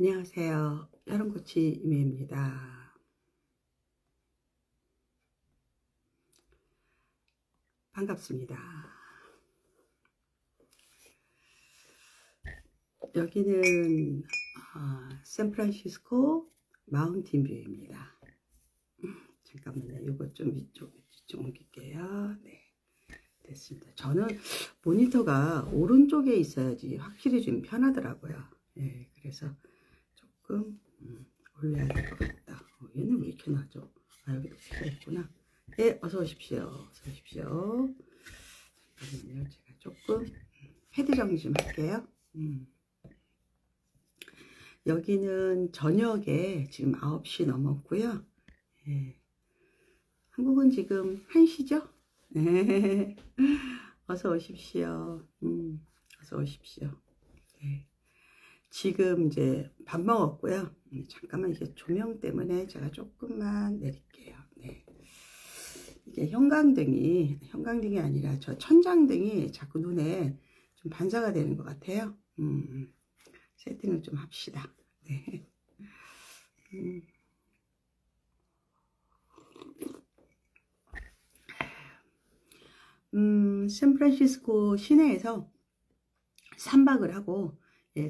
안녕하세요. 여름꼬치 임혜입니다. 반갑습니다. 여기는 샌프란시스코 마운틴 뷰입니다. 잠깐만요. 이거 좀 이쪽 좀 옮길게요. 네, 됐습니다. 저는 모니터가 오른쪽에 있어야지 확실히 좀 편하더라고요. 네, 그래서 조금 올려야 될 것 같다. 얘는 왜 이렇게 나죠? 여기도 붙어 있구나. 네, 어서 오십시오. 어서 오십시오. 잠깐만요. 제가 조금 헤드 정리 좀 할게요. 여기는 저녁에 지금 9시 넘었고요. 예. 한국은 지금 1시죠? 네. 어서 오십시오. 어서 오십시오. 네. 지금 이제 밥 먹었고요. 잠깐만 이게 조명 때문에 제가 조금만 내릴게요. 네. 이게 형광등이 아니라 저 천장등이 자꾸 눈에 좀 반사가 되는 것 같아요. 세팅을 좀 합시다. 네. 샌프란시스코 시내에서 3박을 하고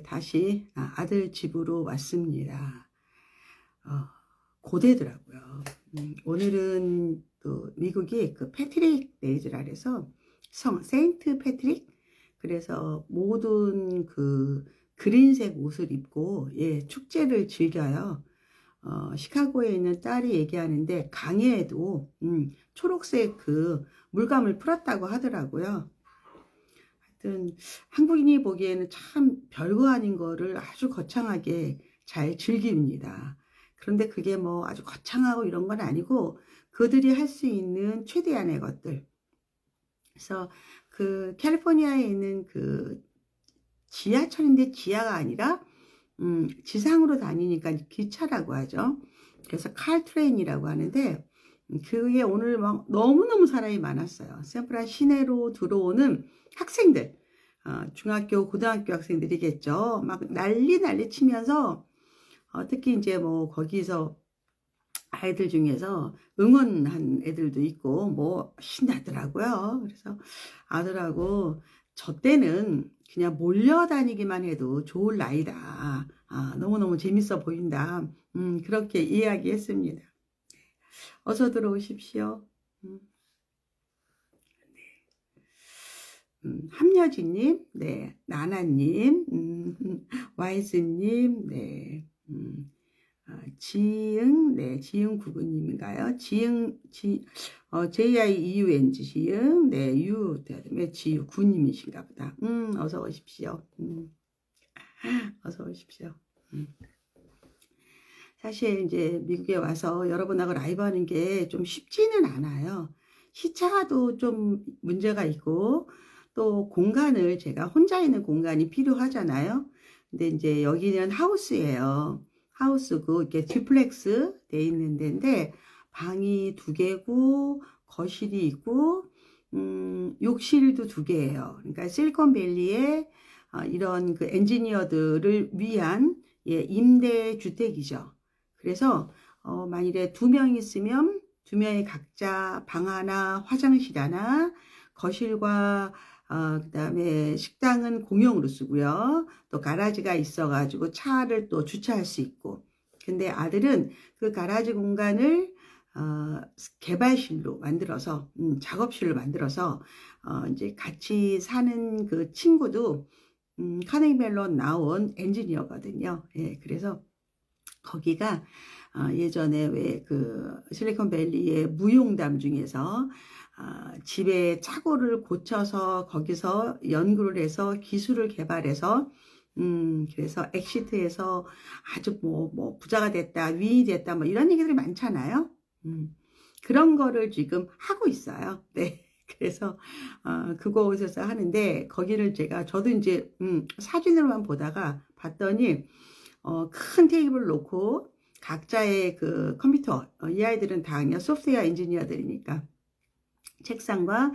다시 아들 집으로 왔습니다. 고되더라고요. 오늘은 또 미국이 그 패트릭 데이즈라 해서 성 세인트 패트릭, 그래서 모든 그 그린색 옷을 입고 축제를 즐겨요. 시카고에 있는 딸이 얘기하는데 강에도 초록색 그 물감을 풀었다고 하더라고요. 하여튼 한국인이 보기에는 참 별거 아닌 거를 아주 거창하게 잘 즐깁니다. 그런데 그게 뭐 아주 거창하고 이런 건 아니고 그들이 할 수 있는 최대한의 것들. 그래서 그 캘리포니아에 있는 그 지하철인데 지하가 아니라 지상으로 다니니까 기차라고 하죠. 그래서 칼트레인이라고 하는데 그게 오늘 막 너무너무 사람이 많았어요. 샌프란 시내로 들어오는 학생들, 중학교, 고등학교 학생들이겠죠. 막 난리 치면서 특히 이제 뭐 거기서 아이들 중에서 응원한 애들도 있고 뭐 신나더라고요. 그래서 아들하고 저 때는 그냥 몰려다니기만 해도 좋을 나이다. 너무너무 재밌어 보인다. 그렇게 이야기했습니다. 어서 들어오십시오. 함여진님, 네, 나나님, 와이즈님, 네, 지응, 네, 지응 구구님인가요? JIEUNG 지응, 네, 그다음에 지유 구님이신가 보다. 어서 오십시오. 어서 오십시오. 사실 이제 미국에 와서 여러분하고 라이브 하는 게 좀 쉽지는 않아요. 시차도 좀 문제가 있고, 또 공간을 제가 혼자 있는 공간이 필요하잖아요. 근데 이제 여기는 하우스예요. 하우스고, 이렇게 듀플렉스 돼 있는 데인데, 방이 2개고, 거실이 있고, 욕실도 2개예요. 그러니까 실리콘밸리에 이런 그 엔지니어들을 위한 임대 주택이죠. 그래서 만일에 2명 있으면 2명이 각자 방 하나, 화장실 하나, 거실과 그다음에 식당은 공용으로 쓰고요. 또 가라지가 있어가지고 차를 또 주차할 수 있고. 근데 아들은 그 가라지 공간을 개발실로 만들어서 작업실로 만들어서 이제 같이 사는 그 친구도 카네기 멜론 나온 엔지니어거든요. 그래서 거기가 예전에 왜 그 실리콘밸리의 무용담 중에서 집에 착오를 고쳐서 거기서 연구를 해서 기술을 개발해서 그래서 엑시트에서 아주 뭐 부자가 됐다, 위인이 됐다, 뭐 이런 얘기들이 많잖아요. 그런 거를 지금 하고 있어요. 네. 그래서 그곳에서 하는데 거기를 저도 이제 사진으로만 보다가 봤더니 큰 테이블 놓고 각자의 그 컴퓨터, 이 아이들은 다 그냥 소프트웨어 엔지니어들이니까 책상과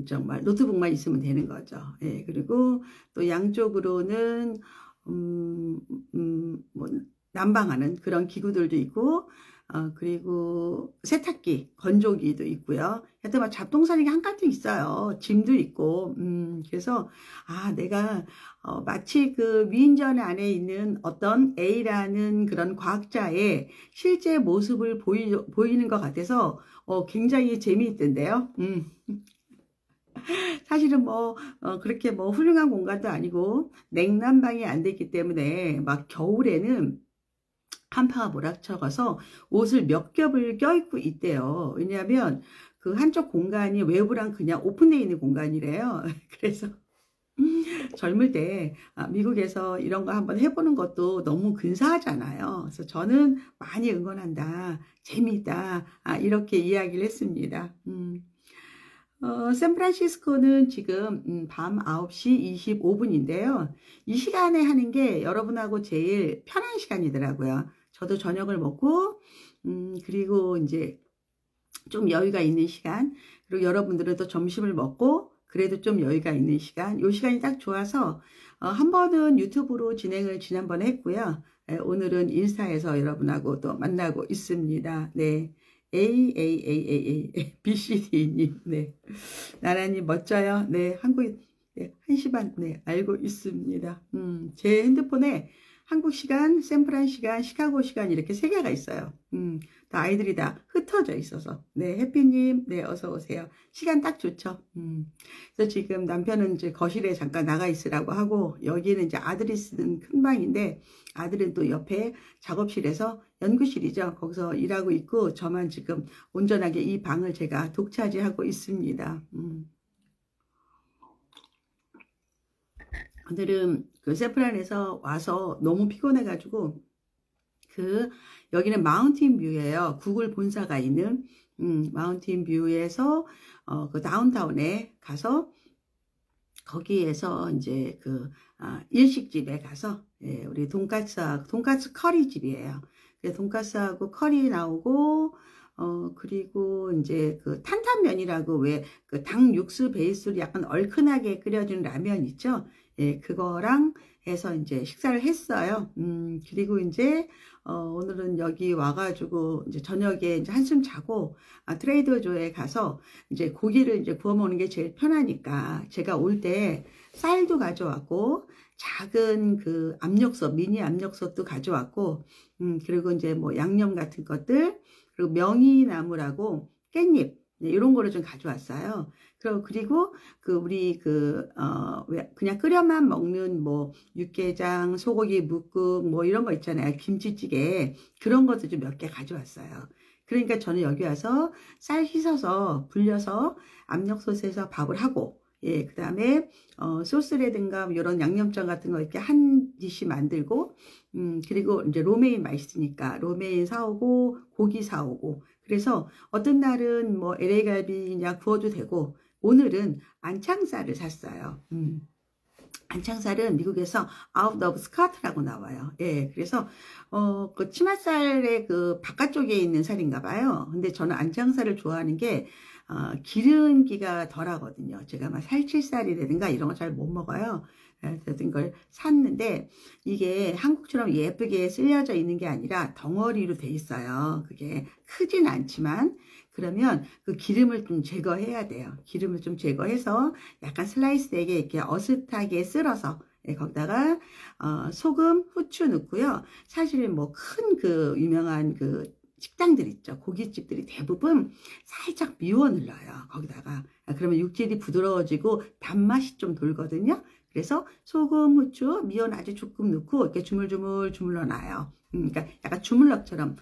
정말 노트북만 있으면 되는 거죠. 그리고 또 양쪽으로는 뭐 난방하는 그런 기구들도 있고, 그리고 세탁기, 건조기도 있고요. 하여튼 막 잡동사니가 한가득 있어요. 짐도 있고, 그래서, 내가, 마치 그 위인전 안에 있는 어떤 A라는 그런 과학자의 실제 모습을 보이는 것 같아서, 굉장히 재미있던데요. 사실은 뭐, 그렇게 뭐 훌륭한 공간도 아니고, 냉난방이 안 되기 때문에, 막 겨울에는 한파가 몰아쳐가서 옷을 몇 겹을 껴입고 있대요. 왜냐하면 그 한쪽 공간이 외부랑 그냥 오픈되어 있는 공간이래요. 그래서 젊을 때 미국에서 이런 거 한번 해보는 것도 너무 근사하잖아요. 그래서 저는 많이 응원한다. 재미있다. 이렇게 이야기를 했습니다. 샌프란시스코는 지금 밤 9시 25분인데요. 이 시간에 하는 게 여러분하고 제일 편한 시간이더라고요. 저도 저녁을 먹고 그리고 이제 좀 여유가 있는 시간, 그리고 여러분들은 또 점심을 먹고 그래도 좀 여유가 있는 시간, 요 시간이 딱 좋아서 한 번은 유튜브로 진행을 지난번에 했고요. 오늘은 인스타에서 여러분하고 또 만나고 있습니다. 네. BCD님, 네. 나라님 멋져요. 네, 네, 1시 반, 네, 알고 있습니다. 제 핸드폰에 한국 시간, 샌프란 시간, 시카고 시간 이렇게 세 개가 있어요. 다 아이들이 다 흩어져 있어서. 네, 해피님, 네, 어서 오세요. 시간 딱 좋죠. 그래서 지금 남편은 이제 거실에 잠깐 나가 있으라고 하고, 여기는 이제 아들이 쓰는 큰 방인데, 아들은 또 옆에 작업실에서 연구실이죠. 거기서 일하고 있고, 저만 지금 온전하게 이 방을 제가 독차지하고 있습니다. 오늘은 그 샌프란에서 와서 너무 피곤해가지고 여기는 마운틴 뷰예요. 구글 본사가 있는 마운틴 뷰에서 그 다운타운에 가서 거기에서 이제 일식집에 가서 우리 돈가스 커리 집이에요. 그래서 돈가스하고 커리 나오고 그리고 이제 그 탄탄면이라고 왜 그 닭 육수 베이스로 약간 얼큰하게 끓여준 라면 있죠? 예, 그거랑 해서 이제 식사를 했어요. 그리고 이제 오늘은 여기 와가지고 이제 저녁에 이제 한숨 자고 트레이더조에 가서 이제 고기를 이제 구워 먹는 게 제일 편하니까 제가 올 때 쌀도 가져왔고 작은 그 압력솥, 미니 압력솥도 가져왔고 그리고 이제 뭐 양념 같은 것들 그리고 명이나물하고 깻잎 이런 거를 좀 가져왔어요. 그리고 우리 그냥 끓여만 먹는 뭐 육개장, 소고기 묵국 뭐 이런 거 있잖아요. 김치찌개 그런 것도 좀 몇 개 가져왔어요. 그러니까 저는 여기 와서 쌀 씻어서 불려서 압력솥에서 밥을 하고 그 다음에 소스라든가 뭐 이런 양념장 같은 거 이렇게 한 디시 만들고 그리고 이제 로메인 맛있으니까 로메인 사오고 고기 사오고 그래서 어떤 날은 뭐 LA 갈비 그냥 구워도 되고 오늘은 안창살을 샀어요. 안창살은 미국에서 out of Scott라고 나와요. 예, 그래서 그 치맛살의 그 바깥쪽에 있는 살인가 봐요. 근데 저는 안창살을 좋아하는 게 기름기가 덜하거든요. 제가 막 살치살이라든가 이런 거 잘 못 먹어요. 그래서 걸 샀는데 이게 한국처럼 예쁘게 쓸려져 있는 게 아니라 덩어리로 돼 있어요. 그게 크진 않지만 그러면 그 기름을 좀 제거해야 돼요. 기름을 좀 제거해서 약간 슬라이스 되게 이렇게 어슷하게 쓸어서 거기다가 소금, 후추 넣고요. 사실 뭐 큰 그 유명한 그 식당들 있죠. 고깃집들이 대부분 살짝 미워 눌러요. 거기다가 그러면 육질이 부드러워지고 단맛이 좀 돌거든요. 그래서 소금, 후추, 미원 아주 조금 넣고 이렇게 주물주물 주물러놔요. 그러니까 약간 주물럭처럼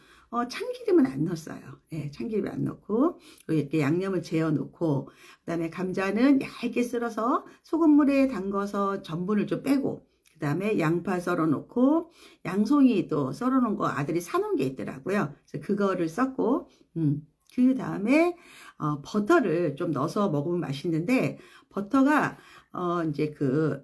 참기름은 안 넣었어요. 예, 참기름 안 넣고 이렇게 양념을 재워 놓고 그다음에 감자는 얇게 썰어서 소금물에 담궈서 전분을 좀 빼고 그 다음에 양파 썰어 놓고 양송이도 썰어 놓은 거 아들이 사놓은 게 있더라고요. 그래서 그거를 썼고 그 다음에 버터를 좀 넣어서 먹으면 맛있는데 버터가 이제 그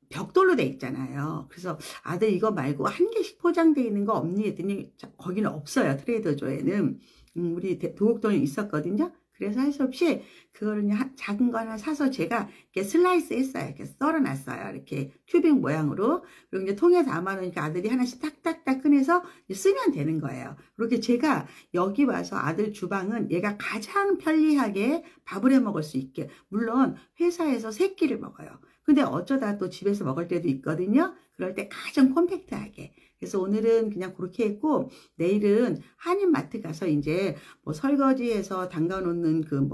벽돌로 돼 있잖아요. 그래서 아들 이거 말고 한 개씩 포장되어 있는 거 없니? 했더니 거기는 없어요. 트레이더조에는 우리 도곡동에 있었거든요. 그래서 할 수 없이 그거를 그냥 작은 거 하나 사서 제가 이렇게 슬라이스 했어요. 이렇게 썰어놨어요. 이렇게 큐빅 모양으로. 그리고 이제 통에 담아놓으니까 아들이 하나씩 딱딱딱 꺼내서 쓰면 되는 거예요. 그렇게 제가 여기 와서 아들 주방은 얘가 가장 편리하게 밥을 해 먹을 수 있게. 물론 회사에서 세 끼를 먹어요. 근데 어쩌다 또 집에서 먹을 때도 있거든요. 그럴 때 가장 콤팩트하게. 그래서 오늘은 그냥 그렇게 했고, 내일은 한인마트 가서 이제 뭐 설거지해서 담가놓는 그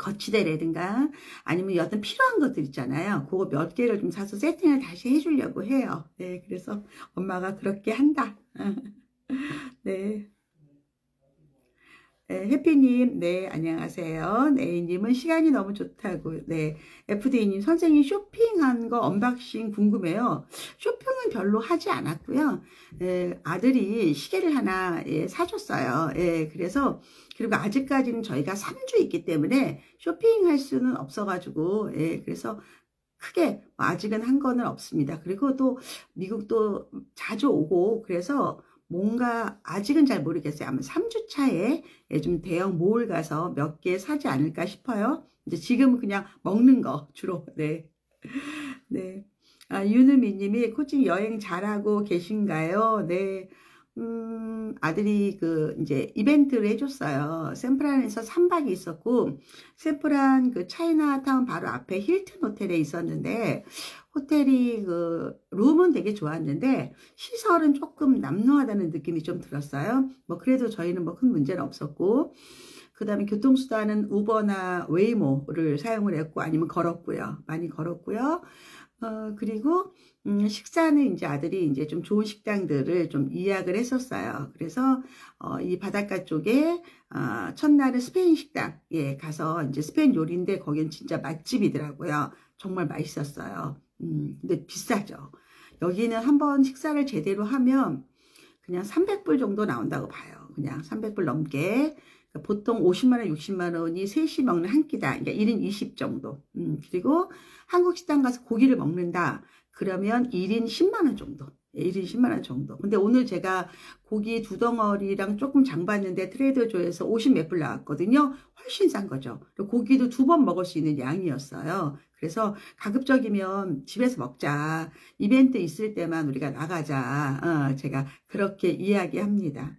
거치대라든가 아니면 여튼 필요한 것들 있잖아요. 그거 몇 개를 좀 사서 세팅을 다시 해주려고 해요. 네, 그래서 엄마가 그렇게 한다. 네. 네, 해피님, 네, 안녕하세요. 네이님은 시간이 너무 좋다고. 네, FD님, 선생님 쇼핑한 거 언박싱 궁금해요. 쇼핑은 별로 하지 않았고요. 아들이 시계를 하나 사줬어요. 그래서, 그리고 아직까지는 저희가 3주 있기 때문에 쇼핑할 수는 없어가지고, 그래서 크게 아직은 한 거는 없습니다. 그리고 또 미국도 자주 오고, 그래서 뭔가 아직은 잘 모르겠어요. 아마 3주 차에 좀 대형 몰 가서 몇 개 사지 않을까 싶어요. 이제 지금은 그냥 먹는 거 주로. 네. 네. 유느미 님이 코칭 여행 잘하고 계신가요? 네. 아들이 이제 이벤트를 해줬어요. 샌프란에서 3박이 있었고, 샌프란 차이나타운 바로 앞에 힐튼 호텔에 있었는데, 호텔이 룸은 되게 좋았는데, 시설은 조금 남루하다는 느낌이 좀 들었어요. 뭐, 그래도 저희는 뭐 큰 문제는 없었고, 그 다음에 교통수단은 우버나 웨이모를 사용을 했고, 아니면 걸었고요. 많이 걸었고요. 그리고 식사는 이제 아들이 이제 좀 좋은 식당들을 좀 예약을 했었어요. 그래서 이 바닷가 쪽에 첫날은 스페인 식당에 가서 이제 스페인 요리인데 거긴 진짜 맛집이더라고요. 정말 맛있었어요. 근데 비싸죠. 여기는 한번 식사를 제대로 하면 그냥 300불 정도 나온다고 봐요. 그냥 300불 넘게. 보통 50만 원, 60만 원이 셋이 먹는 한 끼다. 그러니까 1인 20 정도. 그리고 한국 식당 가서 고기를 먹는다. 그러면 1인 10만 원 정도. 1인 10만 원 정도. 근데 오늘 제가 고기 2덩어리랑 조금 장 봤는데 트레이더조에서 50 몇 불 나왔거든요. 훨씬 싼 거죠. 고기도 2번 먹을 수 있는 양이었어요. 그래서 가급적이면 집에서 먹자. 이벤트 있을 때만 우리가 나가자. 제가 그렇게 이야기합니다.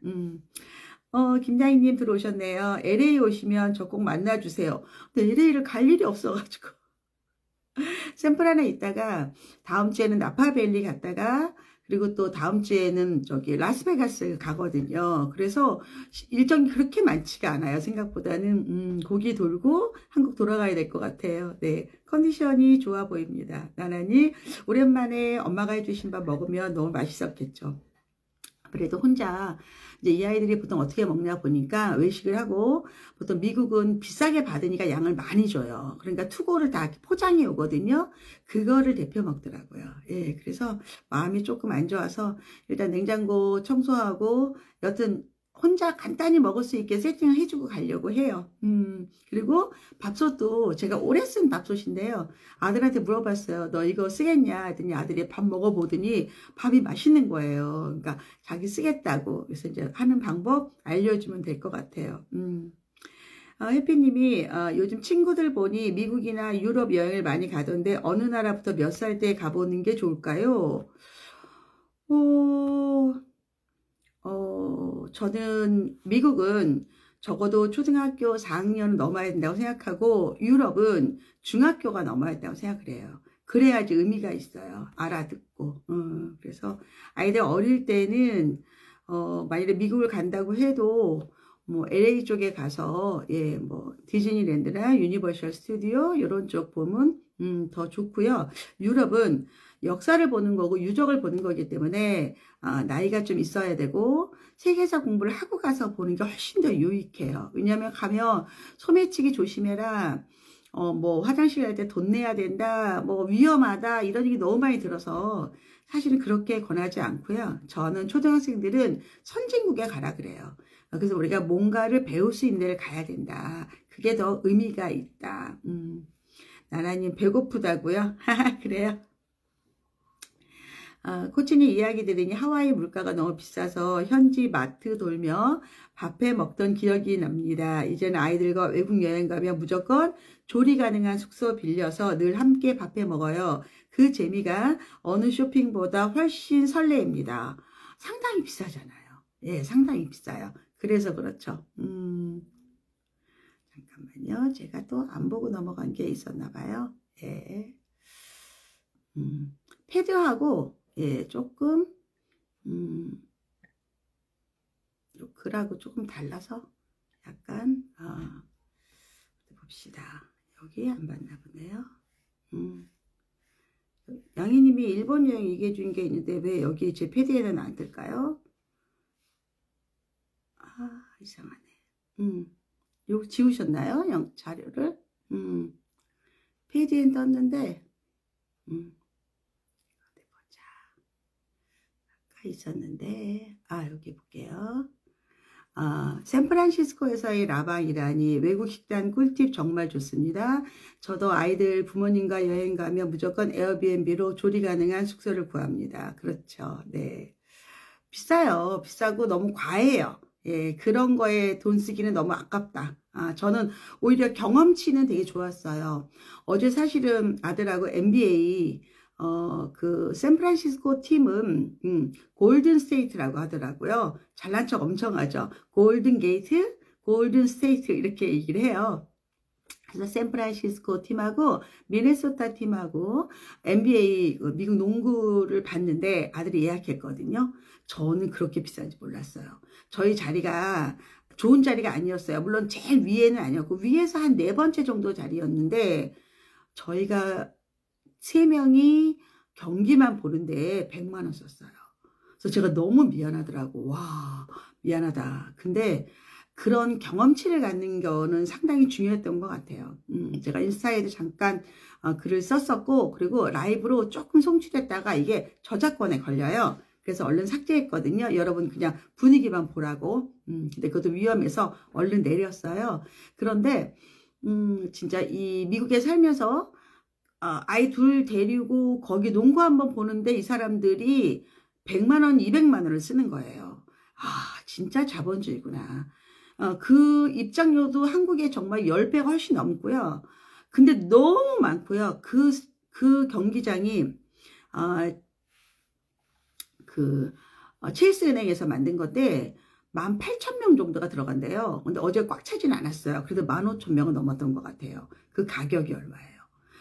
김다희님 들어오셨네요. LA 오시면 저 꼭 만나주세요. 근데 LA를 갈 일이 없어가지고. 샌프란에 있다가 다음 주에는 나파밸리 갔다가 그리고 또 다음 주에는 저기 라스베가스 가거든요. 그래서 일정이 그렇게 많지가 않아요. 생각보다는 거기 돌고 한국 돌아가야 될 것 같아요. 네, 컨디션이 좋아 보입니다. 나란히 오랜만에 엄마가 해주신 밥 먹으면 너무 맛있었겠죠. 그래도 혼자 이제 이 아이들이 보통 어떻게 먹냐 보니까 외식을 하고 보통 미국은 비싸게 받으니까 양을 많이 줘요. 그러니까 투고를 다 포장해 오거든요. 그거를 데펴 먹더라고요. 예, 그래서 마음이 조금 안 좋아서 일단 냉장고 청소하고 여튼 혼자 간단히 먹을 수 있게 세팅을 해주고 가려고 해요. 그리고 밥솥도 제가 오래 쓴 밥솥인데요. 아들한테 물어봤어요. 너 이거 쓰겠냐? 했더니 아들이 밥 먹어보더니 밥이 맛있는 거예요. 그러니까 자기 쓰겠다고. 그래서 이제 하는 방법 알려주면 될 것 같아요. 해피님이 요즘 친구들 보니 미국이나 유럽 여행을 많이 가던데 어느 나라부터 몇 살 때 가보는 게 좋을까요? 저는 미국은 적어도 초등학교 4학년 넘어야 된다고 생각하고 유럽은 중학교가 넘어야 된다고 생각을 해요. 그래야지 의미가 있어요. 알아듣고. 그래서 아이들 어릴 때는 만약에 미국을 간다고 해도 뭐 LA 쪽에 가서 뭐 디즈니랜드나 유니버셜 스튜디오 이런 쪽 보면 더 좋고요. 유럽은 역사를 보는 거고 유적을 보는 거기 때문에 나이가 좀 있어야 되고 세계사 공부를 하고 가서 보는 게 훨씬 더 유익해요. 왜냐하면 가면 소매치기 조심해라. 뭐 화장실 갈 때 돈 내야 된다. 뭐 위험하다. 이런 얘기 너무 많이 들어서 사실은 그렇게 권하지 않고요. 저는 초등학생들은 선진국에 가라 그래요. 그래서 우리가 뭔가를 배울 수 있는 데를 가야 된다. 그게 더 의미가 있다. 나라님 배고프다고요? 그래요? 코치님 이야기 들으니 하와이 물가가 너무 비싸서 현지 마트 돌며 밥해 먹던 기억이 납니다. 이제는 아이들과 외국 여행 가면 무조건 조리 가능한 숙소 빌려서 늘 함께 밥해 먹어요. 그 재미가 어느 쇼핑보다 훨씬 설레입니다. 상당히 비싸잖아요. 예, 상당히 비싸요. 그래서 그렇죠. 잠깐만요. 제가 또 안 보고 넘어간 게 있었나 봐요. 예. 패드하고 예, 조금 글하고 조금 달라서 약간 봅시다. 여기 안 봤나 보네요. 양희님이 일본 여행 얘기해 준 게 있는데 왜 여기 제 패드에는 안 뜰까요? 이상하네. 요거 지우셨나요? 자료를? 페이지엔 떴는데 어디 보자. 아까 있었는데 여기 볼게요. 샌프란시스코에서의 라방이라니 외국 식단 꿀팁 정말 좋습니다. 저도 아이들 부모님과 여행 가면 무조건 에어비앤비로 조리 가능한 숙소를 구합니다. 그렇죠. 네. 비싸요. 비싸고 너무 과해요. 예, 그런 거에 돈 쓰기는 너무 아깝다. 저는 오히려 경험치는 되게 좋았어요. 어제 사실은 아들하고 NBA, 그 샌프란시스코 팀은 골든 스테이트라고 하더라고요. 잘난 척 엄청 하죠. 골든 게이트, 골든 스테이트 이렇게 얘기를 해요. 그래서 샌프란시스코 팀하고 미네소타 팀하고 NBA 미국 농구를 봤는데 아들이 예약했거든요. 저는 그렇게 비싼지 몰랐어요. 저희 자리가 좋은 자리가 아니었어요. 물론 제일 위에는 아니었고 위에서 한 네 번째 정도 자리였는데 저희가 3명이 경기만 보는데 100만 원 썼어요. 그래서 제가 너무 미안하더라고. 와, 미안하다. 근데 그런 경험치를 갖는 거는 상당히 중요했던 것 같아요. 제가 인스타에도 잠깐 글을 썼었고 그리고 라이브로 조금 송출했다가 이게 저작권에 걸려요. 그래서 얼른 삭제했거든요. 여러분 그냥 분위기만 보라고. 근데 그것도 위험해서 얼른 내렸어요. 그런데 진짜 이 미국에 살면서 아이 둘 데리고 거기 농구 한번 보는데 이 사람들이 100만 원, 200만 원을 쓰는 거예요. 진짜 자본주의구나. 그 입장료도 한국에 정말 10배 훨씬 넘고요. 근데 너무 많고요. 그 경기장이 체이스은행에서 만든 건데 18,000명 정도가 들어간대요. 근데 어제 꽉 차진 않았어요. 그래도 15,000명은 넘었던 것 같아요. 그 가격이 얼마예요?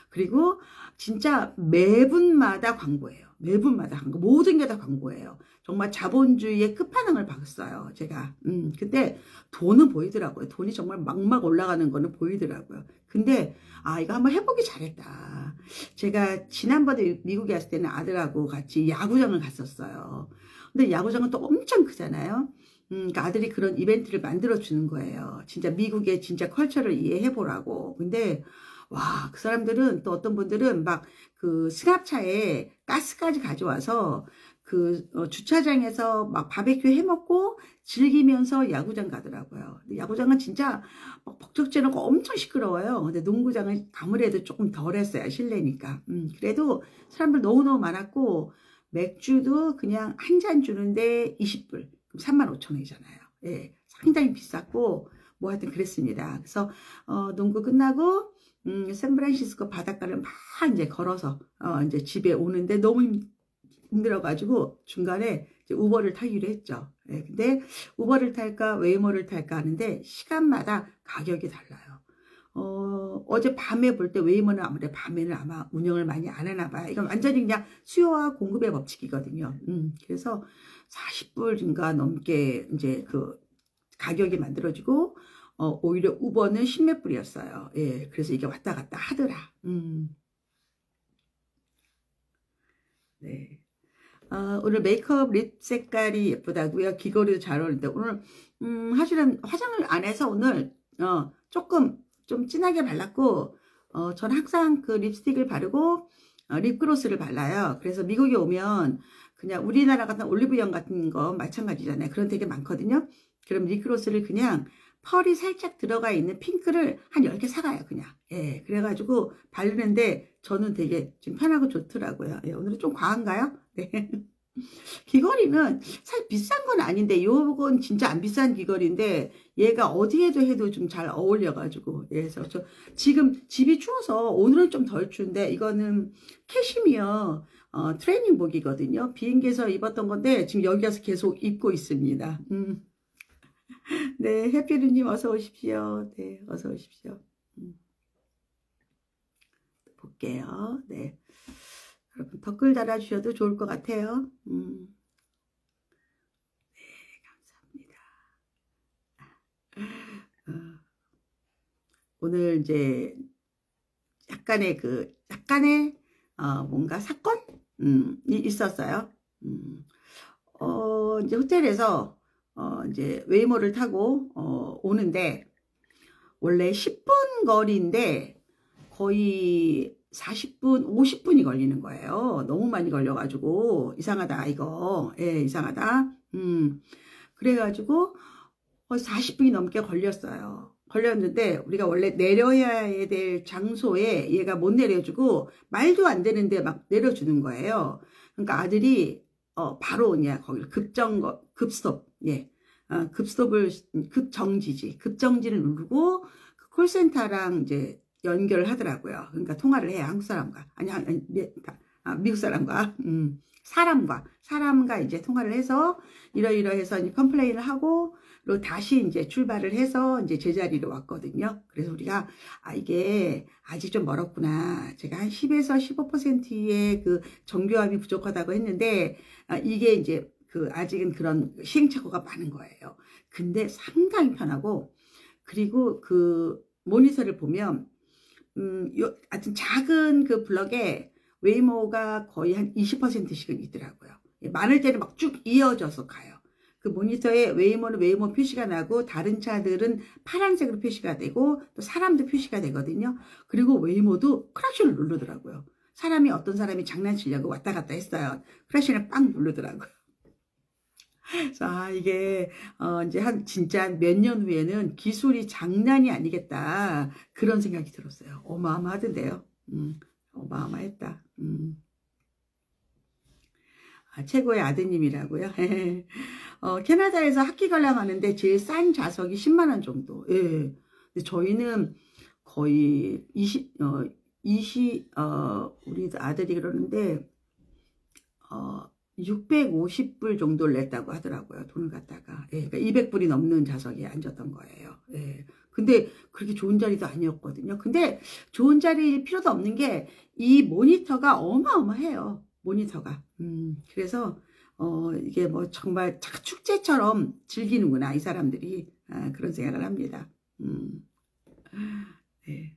그리고 진짜 매분마다 광고예요. 매분마다 광고. 모든 게 다 광고예요. 정말 자본주의의 끝판왕을 봤어요. 제가. 근데 돈은 보이더라고요. 돈이 정말 막막 올라가는 거는 보이더라고요. 근데 이거 한번 해보기 잘했다. 제가 지난번에 미국에 왔을 때는 아들하고 같이 야구장을 갔었어요. 근데 야구장은 또 엄청 크잖아요. 그러니까 아들이 그런 이벤트를 만들어 주는 거예요. 진짜 미국의 진짜 컬처를 이해해 보라고. 근데 와, 그 사람들은 또 어떤 분들은 막 그 승합차에 가스까지 가져와서 그 주차장에서 막 바베큐 해 먹고 즐기면서 야구장 가더라고요. 근데 야구장은 진짜 막 벅적지르고 엄청 시끄러워요. 근데 농구장은 아무래도 조금 덜했어요. 실내니까. 그래도 사람들 너무너무 많았고 맥주도 그냥 한 잔 주는데 20불. 그럼 35,000원이잖아요. 예, 상당히 비쌌고 뭐 하여튼 그랬습니다. 그래서 농구 끝나고 샌프란시스코 바닷가를 막 이제 걸어서 이제 집에 오는데 너무 힘들어가지고 중간에 이제 우버를 타기로 했죠. 네, 근데 우버를 탈까 웨이모를 탈까 하는데 시간마다 가격이 달라요. 어제 밤에 볼 때 웨이모는 아무래도 밤에는 아마 운영을 많이 안 하나 봐요. 이건 완전히 그냥 수요와 공급의 법칙이거든요. 그래서 40불인가 넘게 이제 그 가격이 만들어지고 오히려 우버는 10몇 불이었어요. 예, 그래서 이게 왔다 갔다 하더라. 네. 오늘 메이크업 립 색깔이 예쁘다고요. 귀걸이도 잘 어울린다. 오늘 사실은 화장을 안 해서 오늘 조금 좀 진하게 발랐고 전 항상 그 립스틱을 바르고 립그로스를 발라요. 그래서 미국에 오면 그냥 우리나라 같은 올리브영 같은 거 마찬가지잖아요. 그런 되게 많거든요. 그럼 립그로스를 그냥 펄이 살짝 들어가 있는 핑크를 한 10개 사가요, 그냥. 예, 그래가지고 바르는데 저는 되게 좀 편하고 좋더라고요. 예, 오늘은 좀 과한가요? 네. 귀걸이는 사실 비싼 건 아닌데 요건 진짜 안 비싼 귀걸이인데 얘가 어디에도 해도 좀 잘 어울려가지고 그래서 저 지금 집이 추워서 오늘은 좀 덜 추운데 이거는 캐시미어 트레이닝복이거든요. 비행기에서 입었던 건데 지금 여기 와서 계속 입고 있습니다. 네, 해피루님 어서 오십시오. 네, 어서 오십시오. 볼게요. 네, 여러분 댓글 달아주셔도 좋을 것 같아요. 어, 오늘 이제 약간의 뭔가 사건이 있었어요. 이제 호텔에서 이제 웨이모를 타고 오는데 원래 10분 거리인데 거의 40분, 50분이 걸리는 거예요. 너무 많이 걸려가지고 이상하다 이거. 예, 이상하다. 그래가지고 거의 40분이 넘게 걸렸어요. 걸렸는데 우리가 원래 내려야 될 장소에 얘가 못 내려주고 말도 안 되는데 막 내려주는 거예요. 그러니까 아들이 바로 그냥 거기를 급스톱, 예, 급정지를 누르고 그 콜센터랑 이제 연결을 하더라고요. 그러니까 통화를 해요. 한국 사람과 아니 미국 사람과 이제 통화를 해서 이러이러해서 이제 컴플레인을 하고 그리고 다시 이제 출발을 해서 이제 제자리로 왔거든요. 그래서 우리가 이게 아직 좀 멀었구나. 제가 한 10에서 15%의 그 정교함이 부족하다고 했는데 이게 이제 아직은 그런 시행착오가 많은 거예요. 근데 상당히 편하고 그리고 그 모니터를 보면 하여튼 작은 그 블럭에 웨이모가 거의 한 20%씩은 있더라고요. 많을 때는 막 쭉 이어져서 가요. 그 모니터에 웨이모는 웨이모 표시가 나고 다른 차들은 파란색으로 표시가 되고 또 사람도 표시가 되거든요. 그리고 웨이모도 크락션을 누르더라고요. 어떤 사람이 장난치려고 왔다 갔다 했어요. 크락션을 빵 누르더라고요. 자, 이게 이제 진짜 몇 년 후에는 기술이 장난이 아니겠다 그런 생각이 들었어요. 어마어마하던데요. 어마어마했다. 최고의 아드님이라고요. 캐나다에서 학기 관람하는데 제일 싼 좌석이 10만 원 정도. 예. 근데 저희는 거의 우리 아들이 그러는데 650불 정도를 냈다고 하더라고요. 돈을 갖다가. 예, 그러니까 200불이 넘는 좌석에 앉았던 거예요. 예. 근데 그렇게 좋은 자리도 아니었거든요. 근데 좋은 자리일 필요도 없는 게 이 모니터가 어마어마해요. 모니터가. 그래서 이게 뭐 정말 축제처럼 즐기는구나 이 사람들이. 그런 생각을 합니다. 네.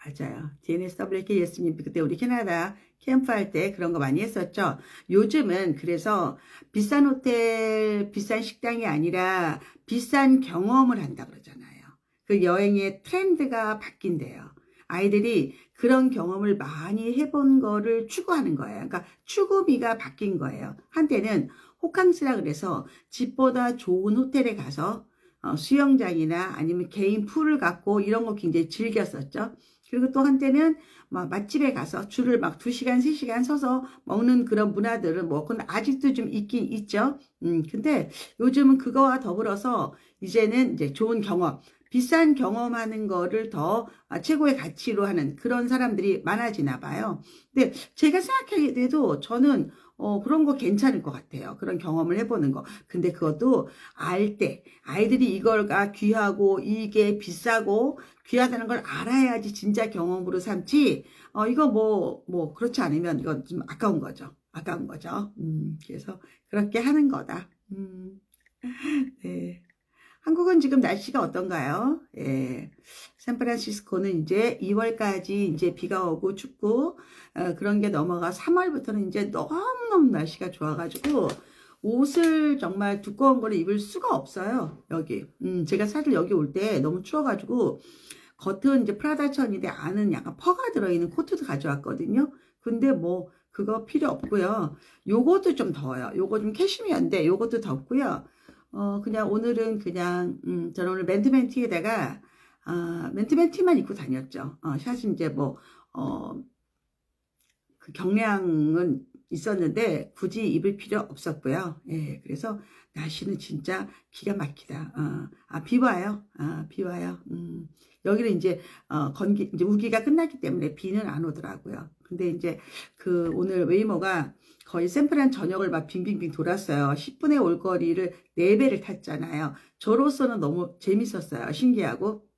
맞아요. DNSWK 예수님 그때 우리 캐나다 캠프할 때 그런 거 많이 했었죠. 요즘은 그래서 비싼 호텔, 비싼 식당이 아니라 비싼 경험을 한다 그러잖아요. 그 여행의 트렌드가 바뀐대요. 아이들이 그런 경험을 많이 해본 거를 추구하는 거예요. 그러니까 추구미가 바뀐 거예요. 한때는 호캉스라 그래서 집보다 좋은 호텔에 가서 수영장이나 아니면 개인 풀을 갖고 이런 거 굉장히 즐겼었죠. 그리고 또 한때는 막 맛집에 가서 줄을 막 2시간, 3시간 서서 먹는 그런 문화들은 뭐, 그건 아직도 좀 있긴 있죠. 근데 요즘은 그거와 더불어서 이제는 이제 좋은 경험, 비싼 경험하는 거를 더 최고의 가치로 하는 그런 사람들이 많아지나 봐요. 근데 제가 생각하기에도 저는 그런 거 괜찮을 것 같아요. 그런 경험을 해보는 거. 근데 그것도 아이들이 이걸가 귀하고 이게 비싸고 귀하다는 걸 알아야지 진짜 경험으로 삼지. 이거 그렇지 않으면 이건 좀 아까운 거죠. 그래서 그렇게 하는 거다. 네. 한국은 지금 날씨가 어떤가요? 예. 샌프란시스코는 이제 2월까지 이제 비가 오고 춥고, 그런 게 넘어가 3월부터는 이제 너무너무 날씨가 좋아가지고, 옷을 정말 두꺼운 거를 입을 수가 없어요, 여기. 제가 사실 여기 올 때 너무 추워가지고, 겉은 이제 프라다 천인데 안은 약간 퍼가 들어있는 코트도 가져왔거든요. 근데 그거 필요 없고요. 요것도 좀 더워요. 요거 좀 캐시미어인데 요것도 덥고요. 그냥 오늘은 그냥, 저는 오늘 맨투맨 티에다가, 맨투맨 티만 입고 다녔죠. 샷은 이제 그 경량은 있었는데 굳이 입을 필요 없었고요. 예, 그래서 날씨는 진짜 기가 막히다. 비 와요. 비 와요. 여기는 이제 이제 우기가 끝났기 때문에 비는 안 오더라고요. 근데 이제 그 오늘 웨이모가 거의 샌프란 전역을 막 빙빙빙 돌았어요. 10분의 올 거리를 4배를 탔잖아요. 저로서는 너무 재밌었어요. 신기하고.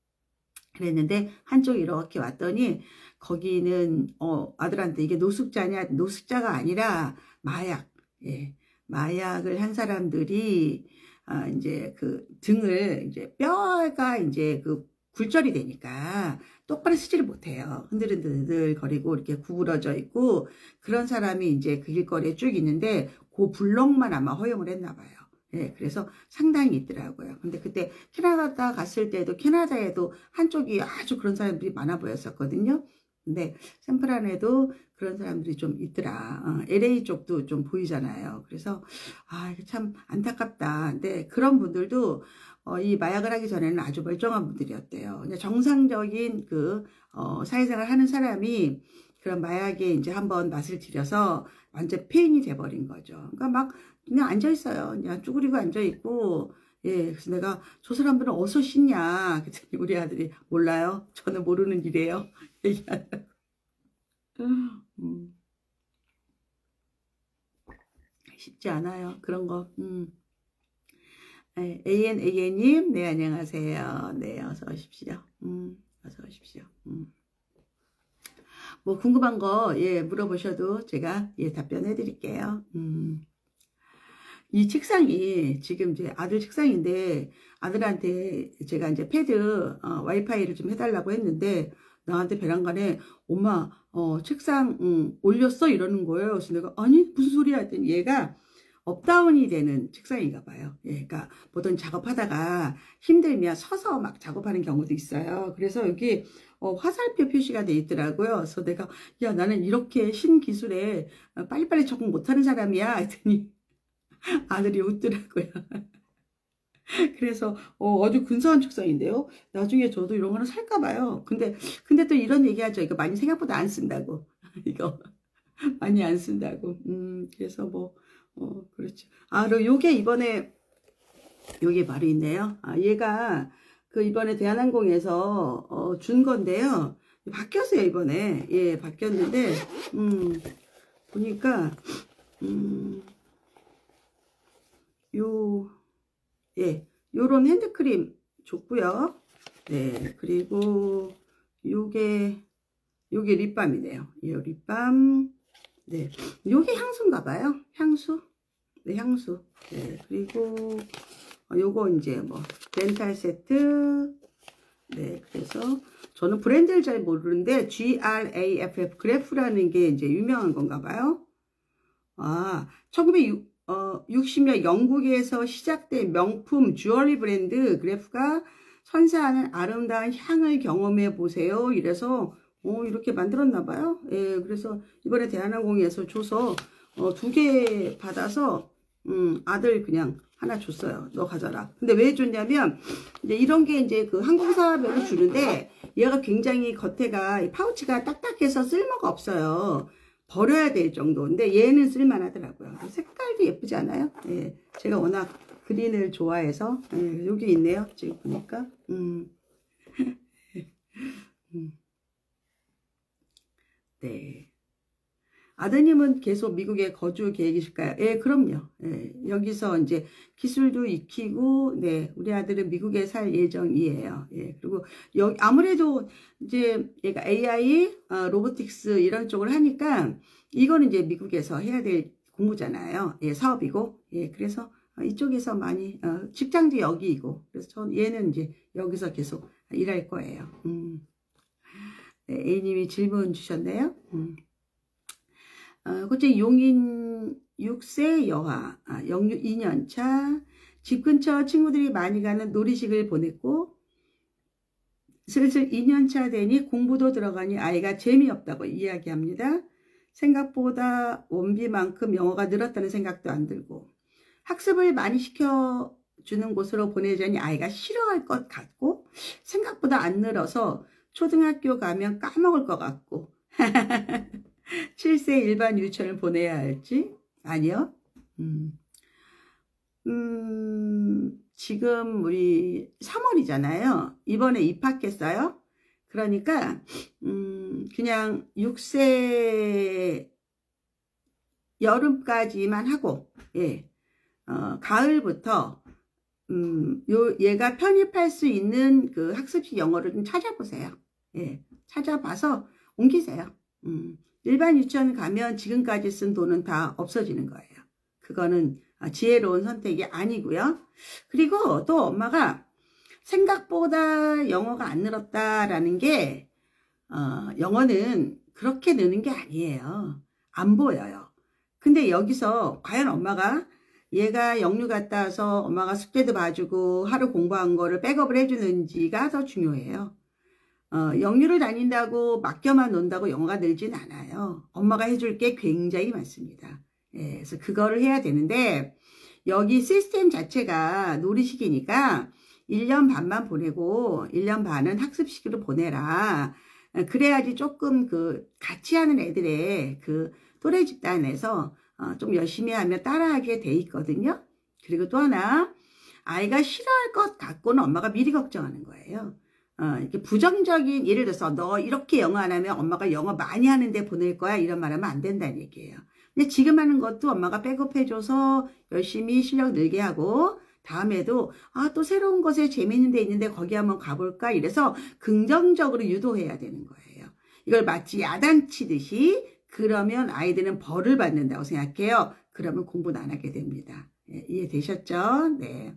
그랬는데 한쪽 이렇게 왔더니 거기는 아들한테 이게 노숙자냐, 노숙자가 아니라 마약, 예, 마약을 한 사람들이 이제 그 등을 이제 뼈가 이제 그 굴절이 되니까 똑바로 쓰지를 못해요. 흔들흔들 거리고 이렇게 구부러져 있고 그런 사람이 이제 그 길거리에 쭉 있는데 그 블럭만 아마 허용을 했나 봐요. 예, 그래서 상당히 있더라고요. 근데 그때 캐나다 갔을 때도 캐나다에도 한쪽이 아주 그런 사람들이 많아 보였었거든요. 근데 샌프란에도 그런 사람들이 좀 있더라. LA 쪽도 좀 보이잖아요. 그래서 이게 참 안타깝다. 근데 그런 분들도 이 마약을 하기 전에는 아주 멀쩡한 분들이었대요. 그냥 정상적인 그 사회생활 하는 사람이 그런 마약에 이제 한번 맛을 들여서 완전 폐인이 돼버린 거죠. 그러니까 막 그냥 앉아 있어요. 그냥 쭈그리고 앉아 있고. 예, 그래서 내가 저 사람들은 어디서 씻냐? 그랬더니 우리 아들이 몰라요. 저는 모르는 일이에요. 얘기하더라고. 쉽지 않아요. 그런 거. ANA님, 네, 안녕하세요. 네, 어서 오십시오. 어서 오십시오. 뭐 궁금한 거, 예, 물어보셔도 제가, 예, 답변해 드릴게요. 이 책상이 지금 이제 아들 책상인데 아들한테 제가 이제 패드 와이파이를 좀 해달라고 했는데 나한테 베란간에 엄마 책상 올렸어 이러는 거예요. 그래서 내가 아니 무슨 소리야 했더니 얘가 업다운이 되는 책상인가 봐요. 예, 그러니까 보통 작업하다가 힘들면 서서 막 작업하는 경우도 있어요. 그래서 여기 화살표 표시가 돼 있더라고요. 그래서 내가 야 나는 이렇게 신기술에 빨리빨리 적응 못하는 사람이야 했더니 아들이 웃더라고요. 그래서 아주 근사한 책상인데요. 나중에 저도 이런 거는 살까 봐요. 근데 또 이런 얘기하죠. 이거 많이 생각보다 안 쓴다고. 이거 많이 안 쓴다고. 그래서 뭐 그렇죠. 그리고 요게 이번에 요게 바로 있네요. 얘가 그 이번에 대한항공에서 준 건데요. 바뀌었어요 이번에. 예, 바뀌었는데 보니까 예, 요런 핸드크림 줬고요. 네, 그리고 요게 립밤이네요. 이 립밤. 네, 요게 향수인가 봐요. 향수. 네, 향수. 네, 그리고 요거 이제 뭐 렌탈 세트. 네, 그래서 저는 브랜드를 잘 모르는데 GRAFF 그래프라는 게 이제 유명한 건가 봐요. 1960년 영국에서 시작된 명품 주얼리 브랜드 그래프가 선사하는 아름다운 향을 경험해 보세요. 이래서 이렇게 만들었나 봐요. 예, 그래서 이번에 대한항공에서 줘서 2개 받아서 아들 그냥 하나 줬어요. 너 가져라. 근데 왜 줬냐면 이제 이런 게 이제 그 항공사별로 주는데 얘가 굉장히 겉에가 파우치가 딱딱해서 쓸모가 없어요. 버려야 될 정도인데 얘는 쓸만하더라고요. 색깔도 예쁘지 않아요? 예, 제가 워낙 그린을 좋아해서 여기 있네요. 지금 보니까 네. 아드님은 계속 미국에 거주 계획이실까요? 예, 그럼요. 예, 여기서 이제 기술도 익히고, 네, 우리 아들은 미국에 살 예정이에요. 예, 그리고 아무래도 이제 얘가 AI, 로보틱스 이런 쪽을 하니까 이거는 이제 미국에서 해야 될 공부잖아요. 예, 사업이고, 예, 그래서 이쪽에서 많이 직장도 여기이고, 그래서 얘는 이제 여기서 계속 일할 거예요. 네, A님이 질문 주셨네요. 그때 용인 6세 여하, 영유 2년차, 집 근처 친구들이 많이 가는 놀이식을 보냈고, 슬슬 2년차 되니 공부도 들어가니 아이가 재미없다고 이야기합니다. 생각보다 원비만큼 영어가 늘었다는 생각도 안 들고, 학습을 많이 시켜주는 곳으로 보내자니 아이가 싫어할 것 같고, 생각보다 안 늘어서 초등학교 가면 까먹을 것 같고, 스위스에 일반 유치원을 보내야 할지? 아니요. 지금 우리 3월이잖아요. 이번에 입학했어요. 그러니까 그냥 6세 여름까지만 하고, 예, 가을부터 얘가 편입할 수 있는 그 학습식 영어를 좀 찾아보세요. 예, 찾아봐서 옮기세요. 일반 유치원 가면 지금까지 쓴 돈은 다 없어지는 거예요. 그거는 지혜로운 선택이 아니고요. 그리고 또 엄마가 생각보다 영어가 안 늘었다라는 게 영어는 그렇게 느는 게 아니에요. 안 보여요. 근데 여기서 과연 엄마가 얘가 영유 갔다 와서 엄마가 숙제도 봐주고 하루 공부한 거를 백업을 해주는지가 더 중요해요. 영유를 다닌다고 맡겨만 논다고 영어가 늘진 않아요. 엄마가 해줄 게 굉장히 많습니다. 예, 그래서 그거를 해야 되는데 여기 시스템 자체가 놀이식이니까 1년 반만 보내고 1년 반은 학습식으로 보내라. 그래야지 조금 그 같이 하는 애들의 그 또래 집단에서 좀 열심히 하면 따라하게 돼 있거든요. 그리고 또 하나, 아이가 싫어할 것 같고는 엄마가 미리 걱정하는 거예요. 이렇게 부정적인, 예를 들어서 너 이렇게 영어 안 하면 엄마가 영어 많이 하는데 보낼 거야, 이런 말 하면 안 된다는 얘기예요. 근데 지금 하는 것도 엄마가 백업해줘서 열심히 실력 늘게 하고 다음에도 또 새로운 곳에 재밌는 데 있는데 거기 한번 가볼까, 이래서 긍정적으로 유도해야 되는 거예요. 이걸 마치 야단치듯이 그러면 아이들은 벌을 받는다고 생각해요. 그러면 공부는 안 하게 됩니다. 네, 이해되셨죠? 네.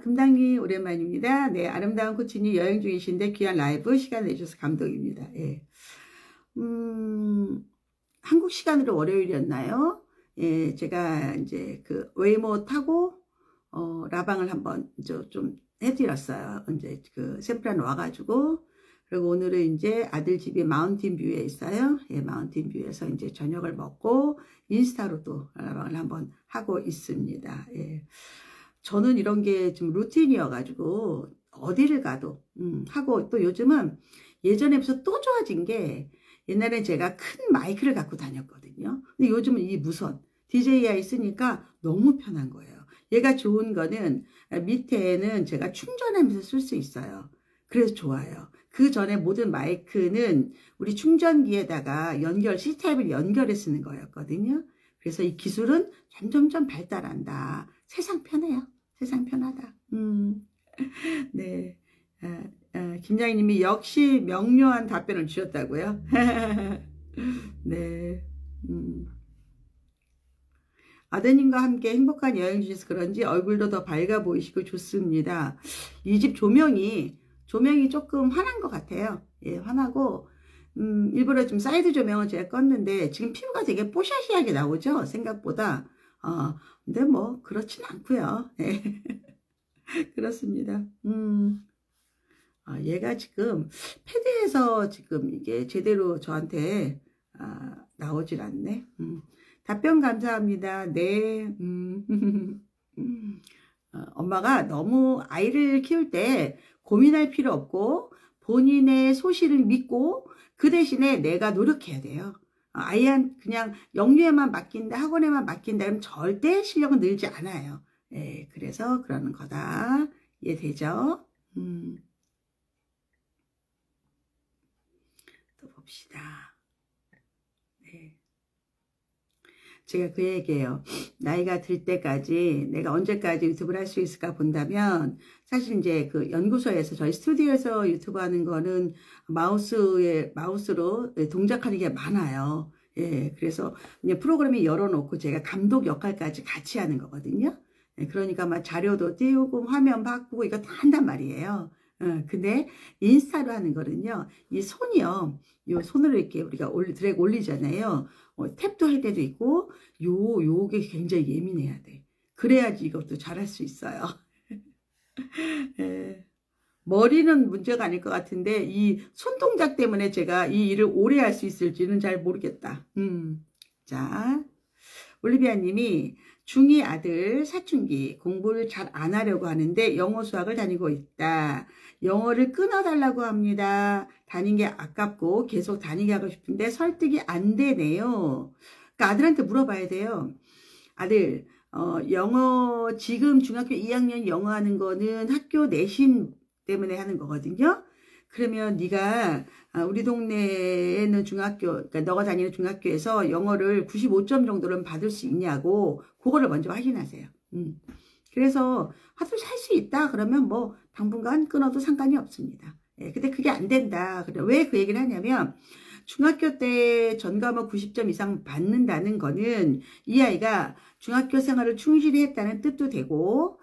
금당님 오랜만입니다. 네, 아름다운 코치님 여행 중이신데 귀한 라이브 시간 내주셔서 감동입니다. 예. 한국 시간으로 월요일이었나요? 예, 제가 이제 그 웨이모 타고 라방을 한번 좀 해드렸어요. 이제 그 샌프란 와가지고. 그리고 오늘은 이제 아들 집이 마운틴 뷰에 있어요. 예, 마운틴 뷰에서 이제 저녁을 먹고 인스타로 또 라방을 한번 하고 있습니다. 예. 저는 이런 게 좀 루틴이어가지고 어디를 가도 하고, 또 요즘은 예전에 비해서 또 좋아진 게, 옛날엔 제가 큰 마이크를 갖고 다녔거든요. 근데 요즘은 이 무선 DJI 쓰니까 너무 편한 거예요. 얘가 좋은 거는 밑에는 제가 충전하면서 쓸 수 있어요. 그래서 좋아요. 그 전에 모든 마이크는 우리 충전기에다가 C타입을 연결해 쓰는 거였거든요. 그래서 이 기술은 점점점 발달한다. 세상 편해요. 세상 편하다. 네. 김장희님이 역시 명료한 답변을 주셨다고요. 네. 아드님과 함께 행복한 여행 주셔서 그런지 얼굴도 더 밝아 보이시고 좋습니다. 이 집 조명이 조금 환한 것 같아요. 예, 환하고, 일부러 좀 사이드 조명을 제가 껐는데, 지금 피부가 되게 뽀샤시하게 나오죠? 생각보다. 근데 뭐, 그렇진 않고요. 네. 그렇습니다. 얘가 지금 패드에서 지금 이게 제대로 저한테 나오질 않네. 답변 감사합니다. 네. 엄마가 너무 아이를 키울 때 고민할 필요 없고 본인의 소실을 믿고 그 대신에 내가 노력해야 돼요. 아이한 그냥 영유에만 맡긴다, 학원에만 맡긴다 그러면 절대 실력은 늘지 않아요. 네, 그래서 그러는 거다. 이해되죠? 또 봅시다. 네. 제가 그 얘기예요. 나이가 들 때까지 내가 언제까지 유튜브를 할 수 있을까 본다면, 사실 이제 그 연구소에서 저희 스튜디오에서 유튜브 하는 거는 마우스로 동작하는 게 많아요. 예, 그래서 그냥 프로그램이 열어놓고 제가 감독 역할까지 같이 하는 거거든요. 예, 그러니까 막 자료도 띄우고 화면 바꾸고 이거 다 한단 말이에요. 근데 인스타로 하는 거는요, 이 손이요, 요 손으로 이렇게 우리가 드래그 올리잖아요. 탭도 할 때도 있고, 요게 굉장히 예민해야 돼. 그래야지 이것도 잘할 수 있어요. 예. 머리는 문제가 아닐 것 같은데, 이 손동작 때문에 제가 이 일을 오래 할 수 있을지는 잘 모르겠다. 자, 올리비아 님이 중2 아들 사춘기 공부를 잘 안 하려고 하는데 영어 수학을 다니고 있다. 영어를 끊어달라고 합니다. 다닌 게 아깝고 계속 다니게 하고 싶은데 설득이 안 되네요. 그러니까 아들한테 물어봐야 돼요. 아들, 영어 지금 중학교 2학년 영어 하는 거는 학교 내신 때문에 하는 거거든요. 그러면 네가 우리 동네에는 중학교, 그러니까 너가 다니는 중학교에서 영어를 95점 정도는 받을 수 있냐고 그거를 먼저 확인하세요. 그래서 하도 살 수 있다 그러면 뭐 당분간 끊어도 상관이 없습니다. 예, 근데 그게 안 된다. 그래 왜 그 얘기를 하냐면 중학교 때 전 과목 90점 이상 받는다는 거는 이 아이가 중학교 생활을 충실히 했다는 뜻도 되고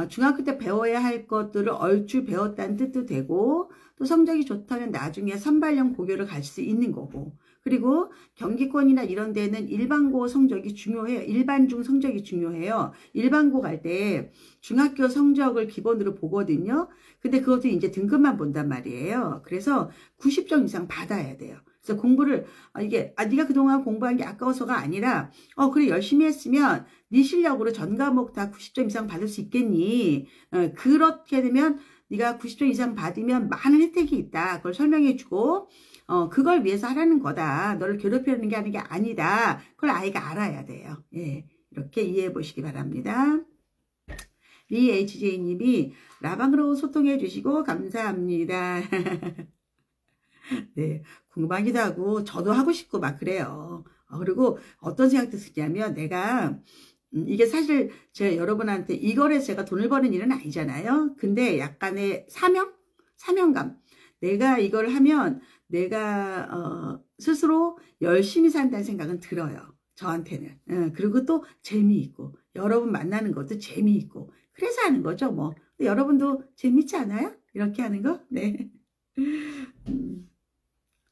중학교 때 배워야 할 것들을 얼추 배웠다는 뜻도 되고 또 성적이 좋다면 나중에 선발형 고교를 갈 수 있는 거고 그리고 경기권이나 이런 데는 일반고 성적이 중요해요. 일반중 성적이 중요해요. 일반고 갈 때 중학교 성적을 기본으로 보거든요. 근데 그것도 이제 등급만 본단 말이에요. 그래서 90점 이상 받아야 돼요. 그래서 공부를 네가 그동안 공부한 게 아까워서가 아니라 그래 열심히 했으면 네 실력으로 전 과목 다 90점 이상 받을 수 있겠니? 그렇게 되면 네가 90점 이상 받으면 많은 혜택이 있다. 그걸 설명해주고 그걸 위해서 하라는 거다. 너를 괴롭히려는 게 하는 게 아니다. 그걸 아이가 알아야 돼요. 예, 이렇게 이해해 보시기 바랍니다. 리HJ님이 라방으로 소통해 주시고 감사합니다. 네, 궁금하기도 하고 저도 하고 싶고 막 그래요. 그리고 어떤 생각도 드냐면 내가 이게 사실 제가 여러분한테 이거를 제가 돈을 버는 일은 아니잖아요. 근데 약간의 사명감. 내가 이걸 하면 내가 스스로 열심히 산다는 생각은 들어요. 저한테는. 그리고 또 재미있고 여러분 만나는 것도 재미있고 그래서 하는 거죠. 뭐 여러분도 재밌지 않아요? 이렇게 하는 거? 네.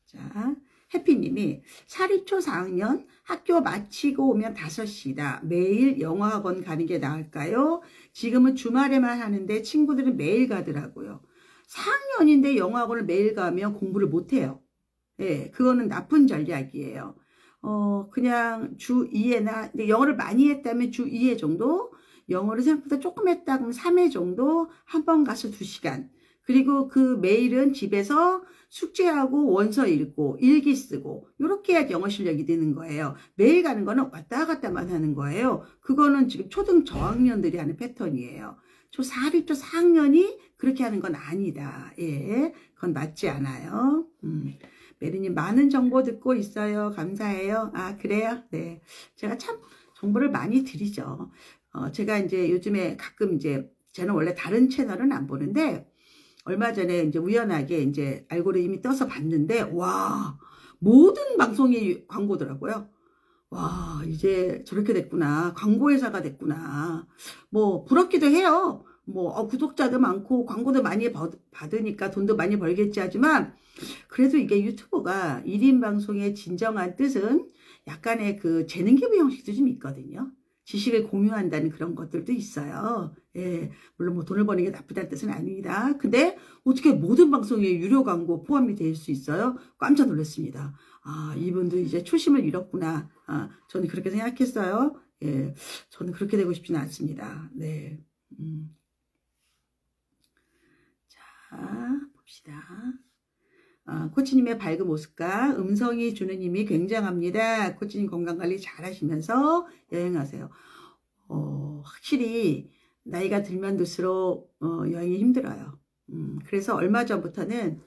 자, 해피님이 사립초 4학년 학교 마치고 오면 5시다. 매일 영어학원 가는 게 나을까요? 지금은 주말에만 하는데 친구들은 매일 가더라고요. 4학년인데 영어학원을 매일 가면 공부를 못해요. 예, 그거는 나쁜 전략이에요. 그냥 주 2회나, 근데 영어를 많이 했다면 주 2회 정도, 영어를 생각보다 조금 했다 그러면 3회 정도, 한 번 가서 2시간. 그리고 그 매일은 집에서 숙제하고 원서 읽고 일기 쓰고 이렇게 해야 영어 실력이 되는 거예요. 매일 가는 거는 왔다 갔다만 하는 거예요. 그거는 지금 초등 저학년들이 하는 패턴이에요. 사립초 4학년이 그렇게 하는 건 아니다. 예, 그건 맞지 않아요. 메리님 많은 정보 듣고 있어요. 감사해요. 아 그래요? 네, 제가 참 정보를 많이 드리죠. 제가 이제 요즘에 가끔 이제 저는 원래 다른 채널은 안 보는데 얼마 전에 이제 우연하게 이제 알고리즘이 떠서 봤는데 와 모든 방송이 광고더라고요. 와 이제 저렇게 됐구나. 광고회사가 됐구나. 뭐 부럽기도 해요. 뭐 구독자도 많고 광고도 많이 받으니까 돈도 많이 벌겠지 하지만 그래도 이게 유튜브가 1인 방송의 진정한 뜻은 약간의 그 재능 기부 형식도 좀 있거든요. 지식을 공유한다는 그런 것들도 있어요. 예, 물론 뭐 돈을 버는 게 나쁘다는 뜻은 아닙니다. 근데 어떻게 모든 방송에 유료 광고 포함이 될 수 있어요? 깜짝 놀랐습니다. 아, 이분도 이제 초심을 잃었구나. 저는 그렇게 생각했어요. 예, 저는 그렇게 되고 싶지는 않습니다. 네. 자, 봅시다. 코치님의 밝은 모습과 음성이 주는 힘이 굉장합니다. 코치님 건강관리 잘 하시면서 여행하세요. 확실히 나이가 들면 들수록 여행이 힘들어요. 그래서 얼마 전부터는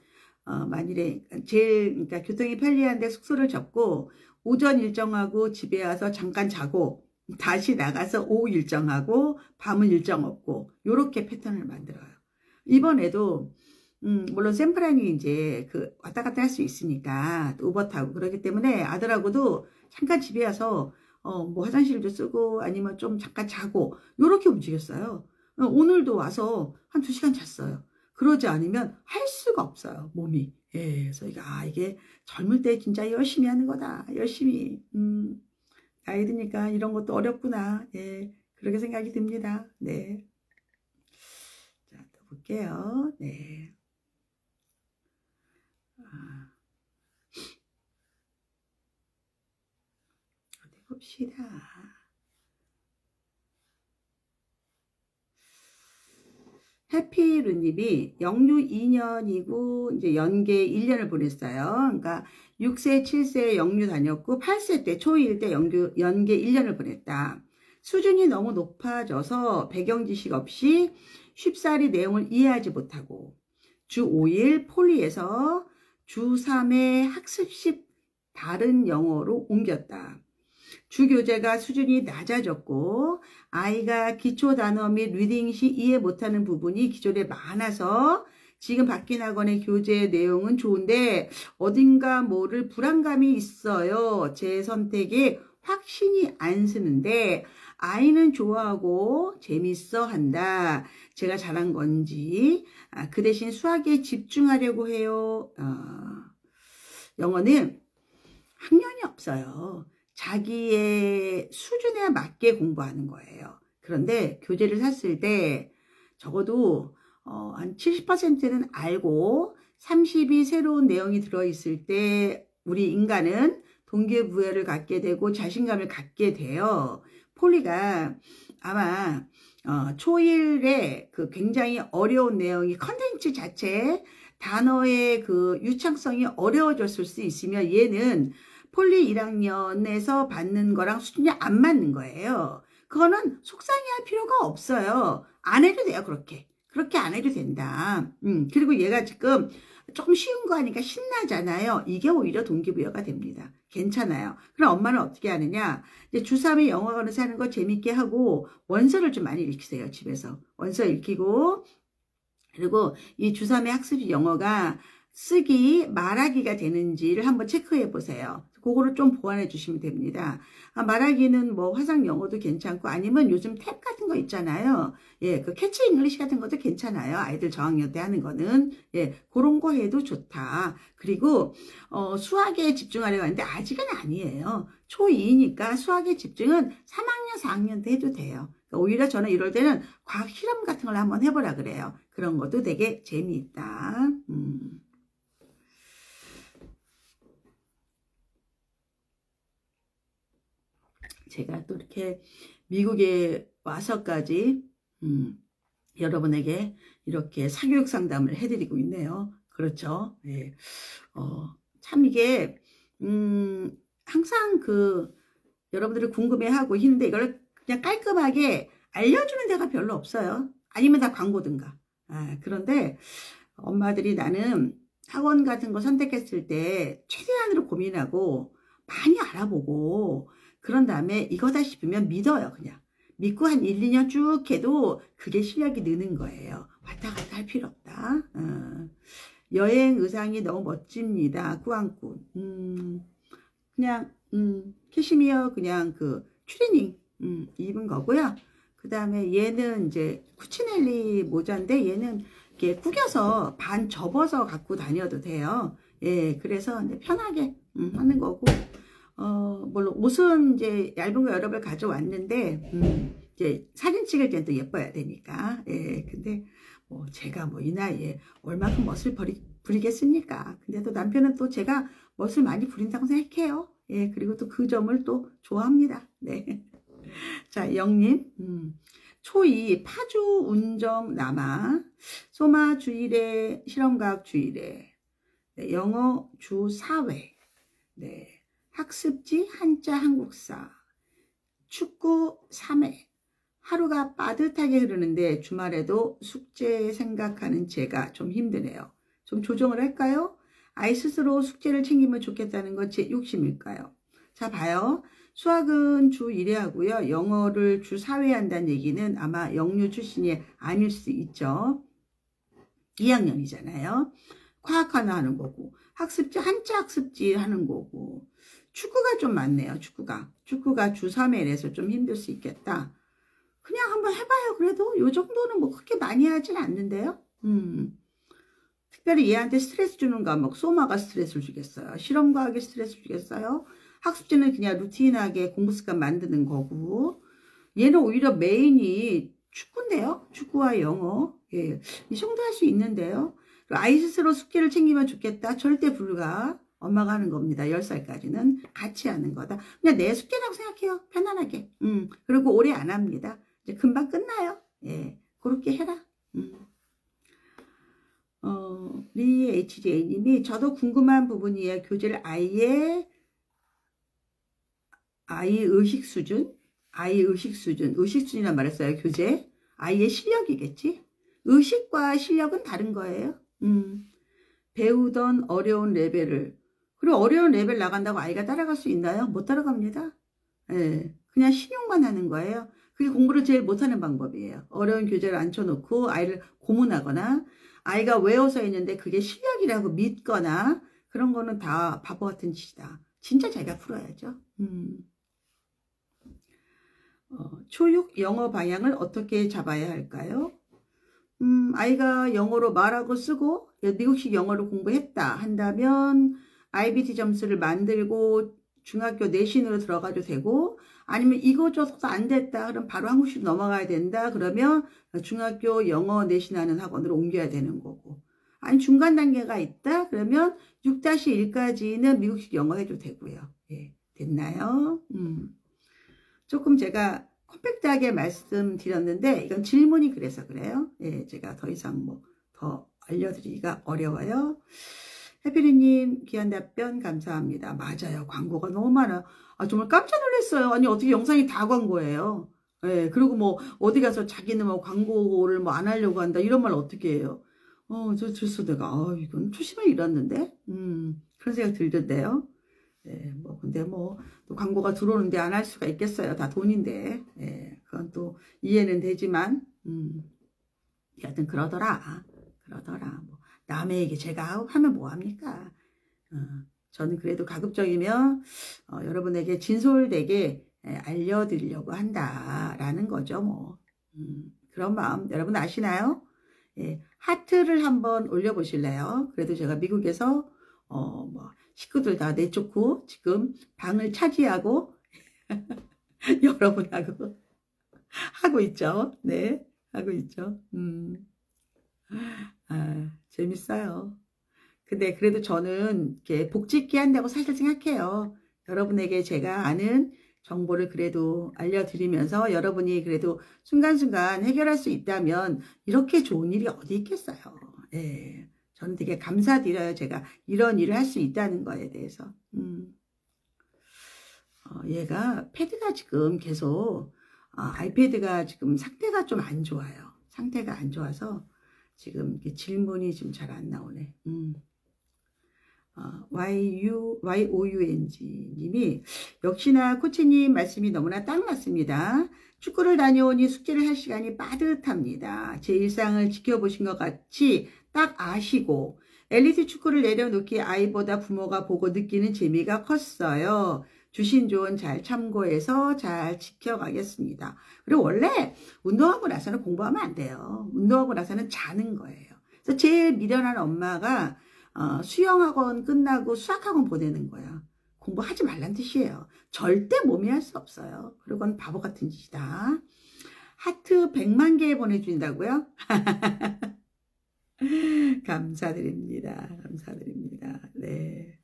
만일에 그러니까 교통이 편리한데 숙소를 잡고 오전 일정하고 집에 와서 잠깐 자고 다시 나가서 오후 일정하고 밤은 일정 없고 요렇게 패턴을 만들어요. 이번에도 물론 샘플란이 이제 그 왔다 갔다 할 수 있으니까 우버 타고 그러기 때문에 아들하고도 잠깐 집에 와서 뭐 화장실도 쓰고 아니면 좀 잠깐 자고 요렇게 움직였어요. 오늘도 와서 한 2시간 잤어요. 그러지 않으면 할 수가 없어요, 몸이. 예, 그래서 이게 젊을 때 진짜 열심히 하는 거다. 열심히. 나이 드니까 이런 것도 어렵구나. 예, 그렇게 생각이 듭니다. 네. 자, 또 볼게요. 네. 어디 봅시다. 해피루님이 영유 2년이고 이제 연계 1년을 보냈어요. 그러니까 6세, 7세 영유 다녔고 8세 때 초1 때 연계 1년을 보냈다. 수준이 너무 높아져서 배경 지식 없이 쉽사리 내용을 이해하지 못하고 주 5일 폴리에서 주 3회 학습식 다른 영어로 옮겼다. 주교재가 수준이 낮아졌고 아이가 기초 단어 및 리딩 시 이해 못하는 부분이 기존에 많아서 지금 바뀐 학원의 교재 내용은 좋은데 어딘가 모를 불안감이 있어요. 제 선택에 확신이 안 쓰는데 아이는 좋아하고 재밌어 한다. 제가 잘한 건지 그 대신 수학에 집중하려고 해요. 영어는 학년이 없어요. 자기의 수준에 맞게 공부하는 거예요. 그런데 교재를 샀을 때 적어도 한 70%는 알고 30이 새로운 내용이 들어있을 때 우리 인간은 동기부여를 갖게 되고 자신감을 갖게 돼요. 폴리가 아마 초1에 그 굉장히 어려운 내용이 컨텐츠 자체 단어의 그 유창성이 어려워졌을 수 있으면 얘는 폴리 1학년에서 받는 거랑 수준이 안 맞는 거예요. 그거는 속상해할 필요가 없어요. 안 해도 돼요. 그렇게 안 해도 된다. 그리고 얘가 지금 조금 쉬운 거 하니까 신나잖아요. 이게 오히려 동기부여가 됩니다. 괜찮아요. 그럼 엄마는 어떻게 하느냐? 이제 주3에 영어관에서 하는 거 재밌게 하고 원서를 좀 많이 읽히세요. 집에서. 원서 읽히고 그리고 이 주3의 학습 영어가 쓰기, 말하기가 되는지를 한번 체크해 보세요. 그거를 좀 보완해 주시면 됩니다. 말하기는 뭐 화상 영어도 괜찮고 아니면 요즘 탭 같은 거 있잖아요. 예, 그 캐치 잉글리시 같은 것도 괜찮아요. 아이들 저학년 때 하는 거는. 예, 그런 거 해도 좋다. 그리고 수학에 집중하려고 하는데 아직은 아니에요. 초2니까 수학에 집중은 3학년, 4학년 때 해도 돼요. 그러니까 오히려 저는 이럴 때는 과학 실험 같은 걸 한번 해보라 그래요. 그런 것도 되게 재미있다. 제가 또 이렇게 미국에 와서까지 여러분에게 이렇게 사교육 상담을 해드리고 있네요. 그렇죠? 네. 참 이게 항상 그 여러분들이 궁금해하고 있는데 이걸 그냥 깔끔하게 알려주는 데가 별로 없어요. 아니면 다 광고든가. 그런데 엄마들이 나는 학원 같은 거 선택했을 때 최대한으로 고민하고 많이 알아보고 그런 다음에 이거다 싶으면 믿어요. 그냥 믿고 한 1, 2년 쭉 해도 그게 실력이 느는 거예요. 왔다 갔다 할 필요 없다. 여행 의상이 너무 멋집니다. 꾸안꾸. 그냥 캐시미어 그냥 그 추리닝 입은 거고요. 그 다음에 얘는 이제 쿠치넬리 모자인데 얘는 이렇게 구겨서 반 접어서 갖고 다녀도 돼요. 예, 그래서 이제 편하게 하는 거고. 물론 옷은 이제 얇은 거 여러 벌 가져왔는데 이제 사진 찍을 때는 또 예뻐야 되니까. 예, 근데 뭐 제가 뭐 이 나이에 얼마큼 멋을 부리겠습니까? 근데 또 남편은 또 제가 멋을 많이 부린다고 생각해요. 예, 그리고 또 그 점을 또 좋아합니다. 네. 자, 영님. 초2 파주 운정 남아 소마 주일에 실험과학 주일에 네, 영어 주 4회 네. 학습지 한자 한국사 축구 3회 하루가 빠듯하게 흐르는데 주말에도 숙제 생각하는 제가 좀 힘드네요. 좀 조정을 할까요? 아이 스스로 숙제를 챙기면 좋겠다는 건 제 욕심일까요? 자, 봐요. 수학은 주 1회 하고요. 영어를 주 4회 한다는 얘기는 아마 영유 출신이 아닐 수 있죠. 2학년이잖아요. 과학 하나 하는 거고 학습지 한자 학습지 하는 거고 축구가 좀 많네요. 축구가 주 3회라서 좀 힘들 수 있겠다. 그냥 한번 해봐요. 그래도 요 정도는 뭐 그렇게 많이 하진 않는데요. 특별히 얘한테 스트레스 주는 과목 소마가 스트레스를 주겠어요. 실험과학이 스트레스를 주겠어요. 학습지는 그냥 루틴하게 공부 습관 만드는 거고 얘는 오히려 메인이 축구인데요. 축구와 영어. 예, 이 정도 할 수 있는데요. 아이 스스로 숙제를 챙기면 좋겠다. 절대 불가. 엄마가 하는 겁니다. 10살까지는 같이 하는 거다. 그냥 내 숙제라고 생각해요. 편안하게. 그리고 오래 안 합니다. 이제 금방 끝나요. 예, 그렇게 해라. 리 HJ님이 저도 궁금한 부분이에요. 교재를 아이 의식 수준이란 말을 써요. 교재 아이의 실력이겠지. 의식과 실력은 다른 거예요. 배우던 어려운 레벨을, 그리고 어려운 레벨 나간다고 아이가 따라갈 수 있나요? 못 따라갑니다. 예, 그냥 신용만 하는 거예요. 그게 공부를 제일 못하는 방법이에요. 어려운 교재를 앉혀놓고 아이를 고문하거나 아이가 외워서 했는데 그게 실력이라고 믿거나 그런 거는 다 바보 같은 짓이다. 진짜 자기가 풀어야죠. 초육 영어 방향을 어떻게 잡아야 할까요? 아이가 영어로 말하고 쓰고 미국식 영어를 공부했다 한다면 IBT 점수를 만들고 중학교 내신으로 들어가도 되고, 아니면 이거저거 안 됐다 그럼 바로 한국식 넘어가야 된다 그러면 중학교 영어 내신하는 학원으로 옮겨야 되는 거고, 아니 중간 단계가 있다 그러면 6-1까지는 미국식 영어 해도 되고요. 예, 됐나요? 조금 제가 컴팩트하게 말씀드렸는데 이건 질문이 그래서 그래요. 예, 제가 더 이상 뭐 더 알려드리기가 어려워요. 해피리님 귀한 답변 감사합니다. 맞아요. 광고가 너무 많아. 정말 깜짝 놀랐어요. 아니 어떻게 영상이 다 광고예요. 예, 그리고 뭐 어디 가서 자기는 뭐 광고를 뭐 안 하려고 한다 이런 말 어떻게 해요. 그래서 내가 이건 초심을 잃었는데 그런 생각 들던데요. 예, 뭐 근데 뭐 또 광고가 들어오는데 안 할 수가 있겠어요. 다 돈인데. 예, 그건 또 이해는 되지만 여하튼 그러더라. 뭐 남의 얘기 제가 하면 뭐 합니까? 저는 그래도 가급적이면 여러분에게 진솔되게 알려드리려고 한다라는 거죠. 뭐 그런 마음 여러분 아시나요? 예, 하트를 한번 올려보실래요? 그래도 제가 미국에서 뭐 식구들 다 내쫓고 지금 방을 차지하고 여러분하고 하고 있죠. 네, 하고 있죠. 재밌어요. 근데 그래도 저는 이렇게 복짓기 한다고 사실 생각해요. 여러분에게 제가 아는 정보를 그래도 알려드리면서 여러분이 그래도 순간순간 해결할 수 있다면 이렇게 좋은 일이 어디 있겠어요. 예. 저는 되게 감사드려요. 제가 이런 일을 할 수 있다는 거에 대해서. 얘가 패드가 지금 계속 아이패드가 지금 상태가 좀 안 좋아요. 상태가 안 좋아서 지금 질문이 좀 잘 안 나오네. YOUNG 님이 역시나 코치님 말씀이 너무나 딱 맞습니다. 축구를 다녀오니 숙제를 할 시간이 빠듯합니다. 제 일상을 지켜보신 것 같이 딱 아시고 엘리트 축구를 내려놓기 아이보다 부모가 보고 느끼는 재미가 컸어요. 주신 조언 잘 참고해서 잘 지켜가겠습니다. 그리고 원래 운동하고 나서는 공부하면 안 돼요. 운동하고 나서는 자는 거예요. 그래서 제일 미련한 엄마가 수영학원 끝나고 수학학원 보내는 거야. 공부하지 말란 뜻이에요. 절대 몸이 할 수 없어요. 그건 바보 같은 짓이다. 하트 100만 개 보내준다고요? 감사드립니다. 네.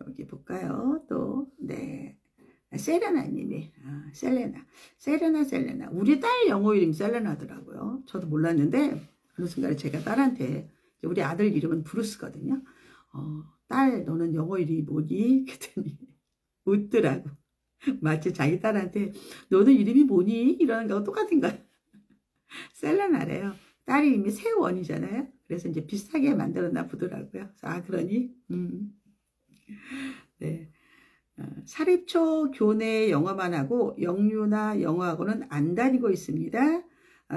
여기 볼까요? 또, 네. 세레나님이, 세레나. 우리 딸 영어 이름 세레나더라고요. 저도 몰랐는데, 어느 순간에 제가 딸한테, 우리 아들 이름은 브루스거든요. 딸, 너는 영어 이름이 뭐니? 그랬더니, 웃더라고. 마치 자기 딸한테, 너는 이름이 뭐니? 이러는 거하고 똑같은 거야. 셀레나래요. 딸 이름이 세원이잖아요. 그래서 이제 비슷하게 만들었나 보더라고요. 그러니? 네. 사립초 교내 영어만 하고 영유나 영어학원은 안 다니고 있습니다.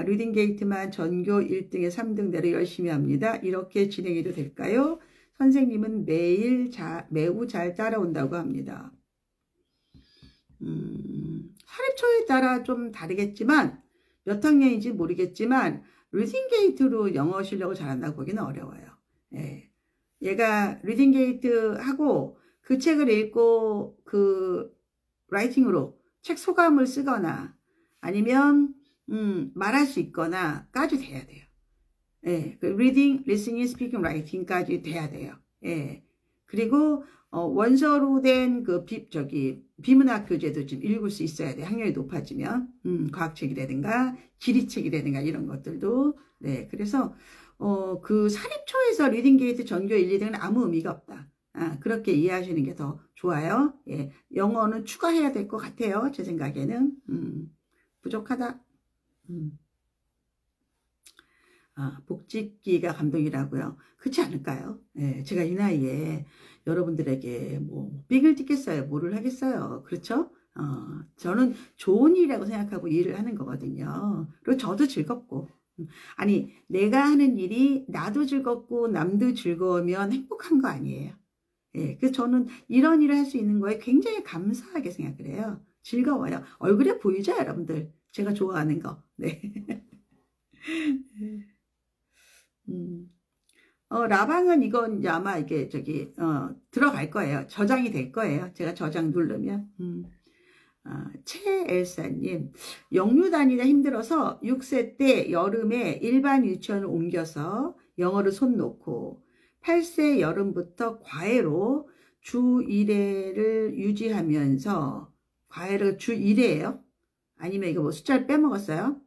리딩 게이트만 전교 1등에 3등 내로 열심히 합니다. 이렇게 진행해도 될까요? 선생님은 매우 잘 따라온다고 합니다. 사립초에 따라 좀 다르겠지만 몇 학년인지 모르겠지만 리딩 게이트로 영어 실력을 잘한다고 보기는 어려워요. 예. 얘가 리딩 게이트 하고 그 책을 읽고 그 라이팅으로 책 소감을 쓰거나 아니면 말할 수 있거나까지 돼야 돼요. 예, 그 리딩, 리스닝, 스피킹, 라이팅까지 돼야 돼요. 예, 그리고 원서로 된 그 비문학 교재도 좀 읽을 수 있어야 돼. 학력이 높아지면. 과학책이라든가, 지리책이라든가 이런 것들도. 네. 그래서, 그 사립초에서 리딩 게이트 전교 1, 2등은 아무 의미가 없다. 그렇게 이해하시는 게 더 좋아요. 예. 영어는 추가해야 될 것 같아요. 제 생각에는. 부족하다. 복직기가 감동이라고요. 그렇지 않을까요? 예, 제가 이 나이에 여러분들에게 뭐 삑을 뜯겠어요. 뭐를 하겠어요. 그렇죠? 저는 좋은 일이라고 생각하고 일을 하는 거거든요. 그리고 저도 즐겁고. 아니, 내가 하는 일이 나도 즐겁고 남도 즐거우면 행복한 거 아니에요. 예, 그래서 저는 이런 일을 할 수 있는 거에 굉장히 감사하게 생각을 해요. 즐거워요. 얼굴에 보이죠, 여러분들? 제가 좋아하는 거. 네. 라방은 이건 이제 아마 이게 들어갈 거예요. 저장이 될 거예요. 제가 저장 누르면. 최엘사님, 영유 다니다 힘들어서 6세 때 여름에 일반 유치원을 옮겨서 영어를 손 놓고 8세 여름부터 과외로 주 1회를 유지하면서 과외를 주 1회예요? 아니면 이거 뭐 숫자를 빼먹었어요?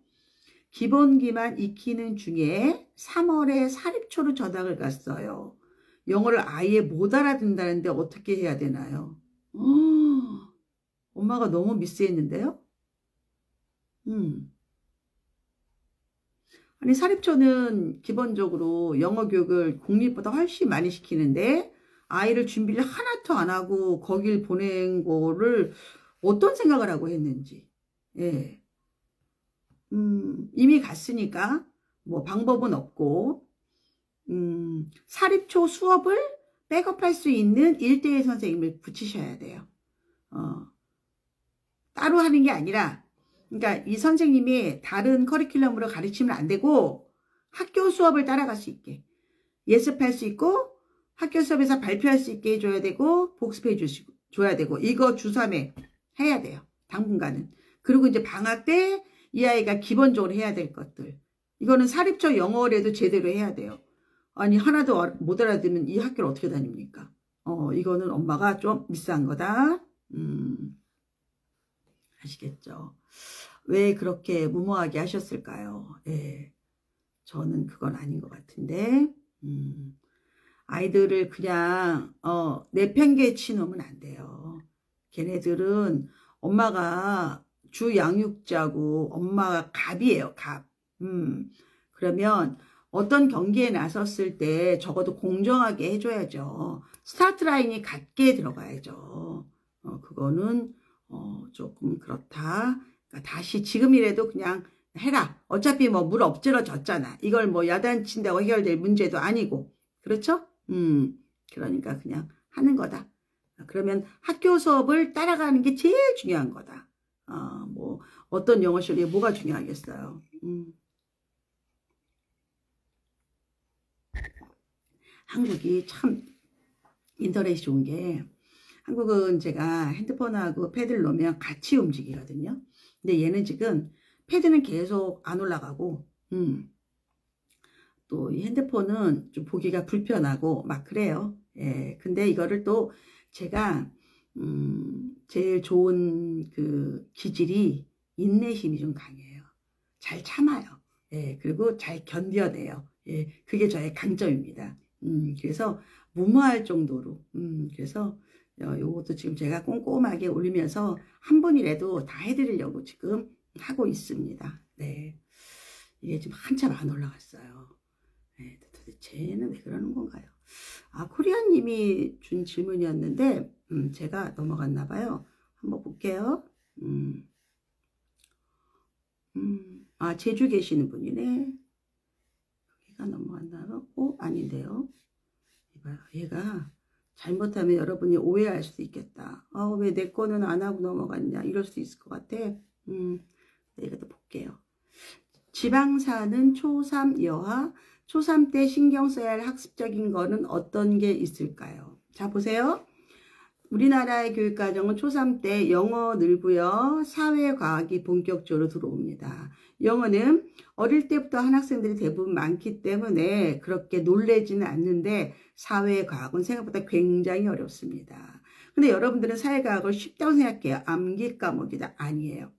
기본기만 익히는 중에 3월에 사립초로 전학을 갔어요. 영어를 아예 못 알아듣는다는데 어떻게 해야 되나요? 엄마가 너무 미스했는데요? 아니, 사립초는 기본적으로 영어 교육을 공립보다 훨씬 많이 시키는데 아이를 준비를 하나도 안 하고 거길 보낸 거를 어떤 생각을 하고 했는지. 예. 이미 갔으니까 뭐 방법은 없고 사립초 수업을 백업할 수 있는 1대1 선생님을 붙이셔야 돼요. 따로 하는 게 아니라 그러니까 이 선생님이 다른 커리큘럼으로 가르치면 안 되고 학교 수업을 따라갈 수 있게 예습할 수 있고 학교 수업에서 발표할 수 있게 해줘야 되고 복습해 줘야 되고 이거 주3회 해야 돼요. 당분간은. 그리고 이제 방학 때 이 아이가 기본적으로 해야 될 것들. 이거는 사립초 영어라도 제대로 해야 돼요. 아니 하나도 못 알아듣는 이 학교를 어떻게 다닙니까? 이거는 엄마가 좀 미스한 거다. 아시겠죠? 왜 그렇게 무모하게 하셨을까요? 예, 저는 그건 아닌 것 같은데 아이들을 그냥 내팽개치 놓으면 안 돼요. 걔네들은 엄마가 주 양육자고 엄마가 갑이에요. 갑. 그러면 어떤 경기에 나섰을 때 적어도 공정하게 해줘야죠. 스타트 라인이 같게 들어가야죠. 그거는 조금 그렇다. 그러니까 다시 지금이라도 그냥 해라. 어차피 뭐 물 엎질러 졌잖아. 이걸 뭐 야단친다고 해결될 문제도 아니고. 그렇죠? 그러니까 그냥 하는 거다. 그러면 학교 수업을 따라가는 게 제일 중요한 거다. 뭐 어떤 영어 시험이 뭐가 중요하겠어요. 한국이 참 인터넷이 좋은 게 한국은 제가 핸드폰하고 패드를 놓으면 같이 움직이거든요. 근데 얘는 지금 패드는 계속 안 올라가고 또 이 핸드폰은 좀 보기가 불편하고 막 그래요. 예, 근데 이거를 또 제가 제일 좋은 그 기질이 인내심이 좀 강해요. 잘 참아요. 예, 그리고 잘 견뎌내요. 예, 그게 저의 강점입니다. 그래서 무모할 정도로 그래서 요것도 지금 제가 꼼꼼하게 올리면서 한 번이라도 다 해드리려고 지금 하고 있습니다. 네, 이게 지금 한참 안 올라갔어요. 네, 도대체는 왜 그러는 건가요? 코리아님이 준 질문이었는데 제가 넘어갔나 봐요. 한번 볼게요. 제주 계시는 분이네. 여기가 넘어갔나? 아닌데요. 얘가 잘못하면 여러분이 오해할 수도 있겠다. 왜 내 거는 안 하고 넘어갔냐? 이럴 수도 있을 것 같아. 이것도 볼게요. 지방 사는 초3 여하, 초3 때 신경 써야 할 학습적인 거는 어떤 게 있을까요? 자, 보세요. 우리나라의 교육과정은 초3 때 영어 늘고요. 사회과학이 본격적으로 들어옵니다. 영어는 어릴 때부터 한 학생들이 대부분 많기 때문에 그렇게 놀래지는 않는데 사회과학은 생각보다 굉장히 어렵습니다. 근데 여러분들은 사회과학을 쉽다고 생각해요. 암기 과목이다. 아니에요.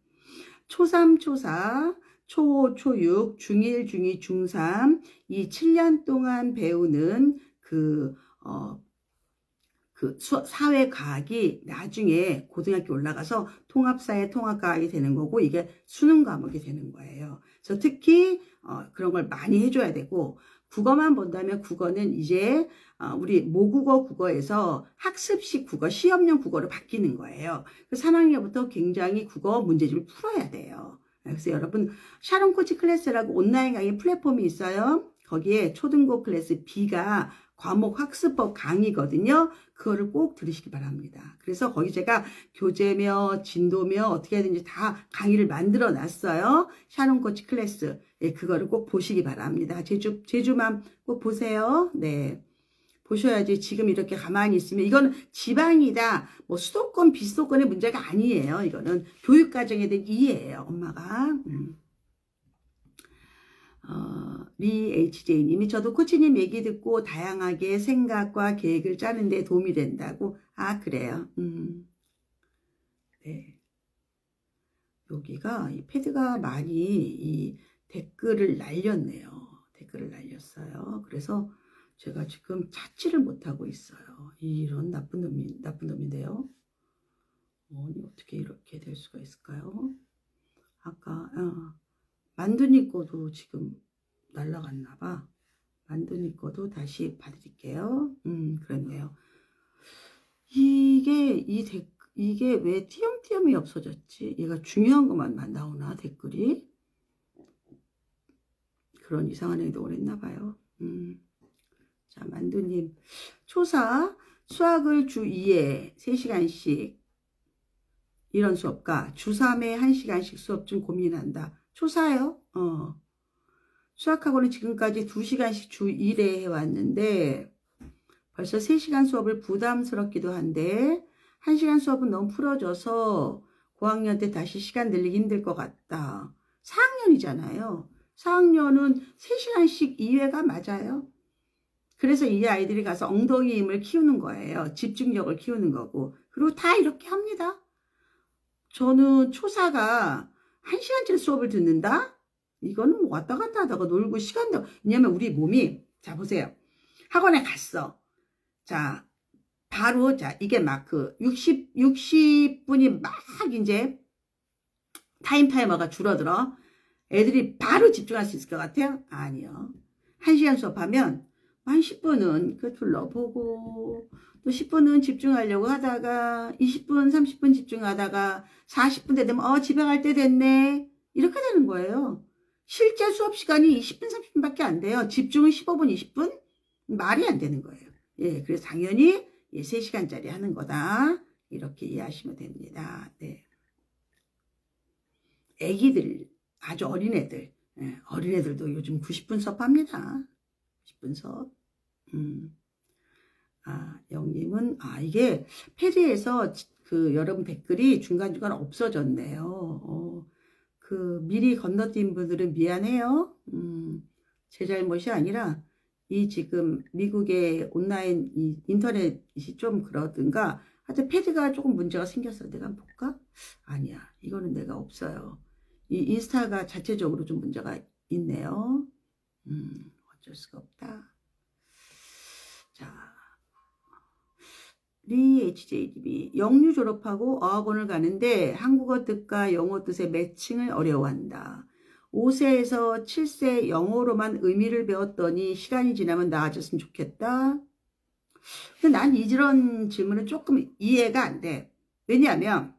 초3, 초4, 초5, 초6, 중1, 중2, 중3 이 7년 동안 배우는 사회과학이 나중에 고등학교 올라가서 통합사회 통합과학이 되는 거고 이게 수능 과목이 되는 거예요. 그래서 특히 그런 걸 많이 해줘야 되고 국어만 본다면 국어는 이제 우리 모국어 국어에서 학습식 국어, 시험용 국어로 바뀌는 거예요. 3학년부터 굉장히 국어 문제집을 풀어야 돼요. 그래서 여러분 샤론 코치 클래스라고 온라인 강의 플랫폼이 있어요. 거기에 초등고 클래스 B가 과목 학습법 강의거든요. 그거를 꼭 들으시기 바랍니다. 그래서 거기 제가 교재며 진도며 어떻게 해야 되는지 다 강의를 만들어 놨어요. 샤론 코치 클래스. 예, 그거를 꼭 보시기 바랍니다. 제주만 꼭 보세요. 네. 보셔야지 지금 이렇게 가만히 있으면 이거는 지방이다. 뭐 수도권 비수도권의 문제가 아니에요. 이거는 교육과정에 대한 이해예요. 엄마가. 리 HJ님이 저도 코치님 얘기 듣고 다양하게 생각과 계획을 짜는 데 도움이 된다고. 아 그래요. 네. 여기가 이 패드가 많이 이 댓글을 날렸네요. 댓글을 날렸어요. 그래서 제가 지금 찾지를 못하고 있어요. 이런 나쁜 놈인데요. 어떻게 이렇게 될 수가 있을까요? 아까 만두님 거도 지금 날라갔나 봐. 만두님 거도 다시 봐드릴게요. 그렇네요. 이게 왜 띄엄띄엄이 없어졌지? 얘가 중요한 것만 나오나 댓글이? 그런 이상한 행동을 했나 봐요. 자, 만두님. 초4 수학을 주 2에 3시간씩 이런 수업과 주 3에 1시간씩 수업 중 고민한다. 초4요? 수학학원은 지금까지 2시간씩 주 1회 해왔는데 벌써 3시간 수업을 부담스럽기도 한데 1시간 수업은 너무 풀어져서 고학년 때 다시 시간 늘리기 힘들 것 같다. 4학년이잖아요. 4학년은 3시간씩 2회가 맞아요. 그래서 이 아이들이 가서 엉덩이 힘을 키우는 거예요. 집중력을 키우는 거고. 그리고 다 이렇게 합니다. 저는 초4가 1시간짜리 수업을 듣는다? 이거는 뭐 왔다 갔다 하다가 놀고 시간도, 왜냐면 우리 몸이, 자, 보세요. 학원에 갔어. 자, 바로, 자, 이게 막 60분이 막 이제 타이머가 줄어들어. 애들이 바로 집중할 수 있을 것 같아요? 아니요. 1시간 수업하면 한 10분은 둘러보고 또 10분은 집중하려고 하다가 20분, 30분 집중하다가 40분 되면 집에 갈 때 됐네. 이렇게 되는 거예요. 실제 수업 시간이 20분, 30분밖에 안 돼요. 집중은 15분, 20분? 말이 안 되는 거예요. 예, 그래서 당연히 3시간짜리 하는 거다. 이렇게 이해하시면 됩니다. 네. 애기들, 아주 어린애들, 어린애들도 요즘 90분 수업 합니다. 90분 수업. 영님은, 이게 패드에서 여러분 댓글이 중간중간 없어졌네요. 미리 건너뛴 분들은 미안해요. 제 잘못이 아니라, 지금 미국의 온라인 인터넷이 좀 그러든가, 하여튼 패드가 조금 문제가 생겼어. 내가 한번 볼까? 아니야. 이거는 내가 없어요. 이 인스타가 자체적으로 좀 문제가 있네요. 어쩔 수가 없다. 자, 리 HJDB 영유 졸업하고 어학원을 가는데 한국어 뜻과 영어 뜻의 매칭을 어려워한다. 5세에서 7세 영어로만 의미를 배웠더니 시간이 지나면 나아졌으면 좋겠다. 근데 난 이런 질문은 조금 이해가 안 돼. 왜냐하면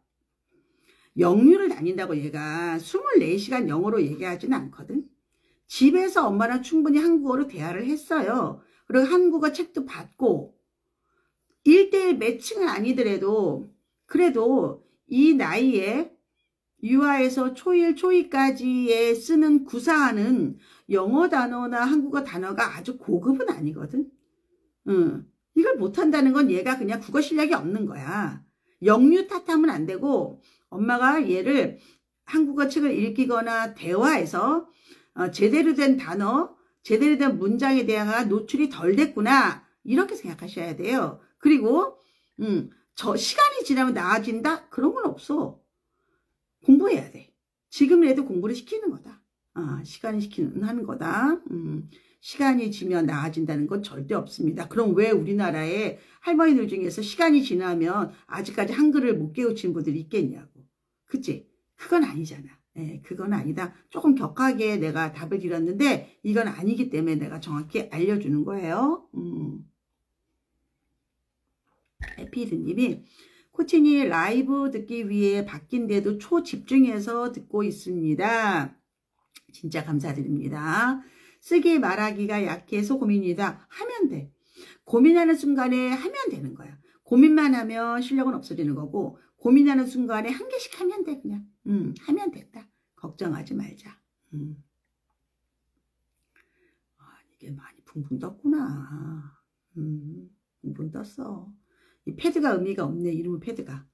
영유를 다닌다고 얘가 24시간 영어로 얘기하지는 않거든. 집에서 엄마랑 충분히 한국어로 대화를 했어요. 그리고 한국어 책도 받고 1대1 매칭은 아니더라도 그래도 이 나이에 유아에서 초1, 초2까지에 쓰는 구사하는 영어 단어나 한국어 단어가 아주 고급은 아니거든. 이걸 못한다는 건 얘가 그냥 국어 실력이 없는 거야. 영유 탓하면 안 되고 엄마가 얘를 한국어 책을 읽기거나 대화에서 제대로 된 단어, 제대로 된 문장에 대한 노출이 덜 됐구나. 이렇게 생각하셔야 돼요. 그리고 저 시간이 지나면 나아진다? 그런 건 없어. 공부해야 돼. 지금이라도 공부를 시키는 거다. 시간이 하는 거다. 시간이 지면 나아진다는 건 절대 없습니다. 그럼 왜 우리나라의 할머니들 중에서 시간이 지나면 아직까지 한글을 못 깨우친 분들이 있겠냐고. 그치? 그건 아니잖아. 네, 그건 아니다. 조금 격하게 내가 답을 드렸는데 이건 아니기 때문에 내가 정확히 알려주는 거예요. 에피드님이 코치님 라이브 듣기 위해 바뀐데도 초집중해서 듣고 있습니다. 진짜 감사드립니다. 쓰기 말하기가 약해서 고민이다. 하면 돼. 고민하는 순간에 하면 되는 거야. 고민만 하면 실력은 없어지는 거고 고민하는 순간에 한 개씩 하면 돼 그냥. 하면 됐다. 걱정하지 말자. 이게 많이 붕붕 떴구나. 붕붕 떴어. 이 패드가 의미가 없네. 이름은 패드가.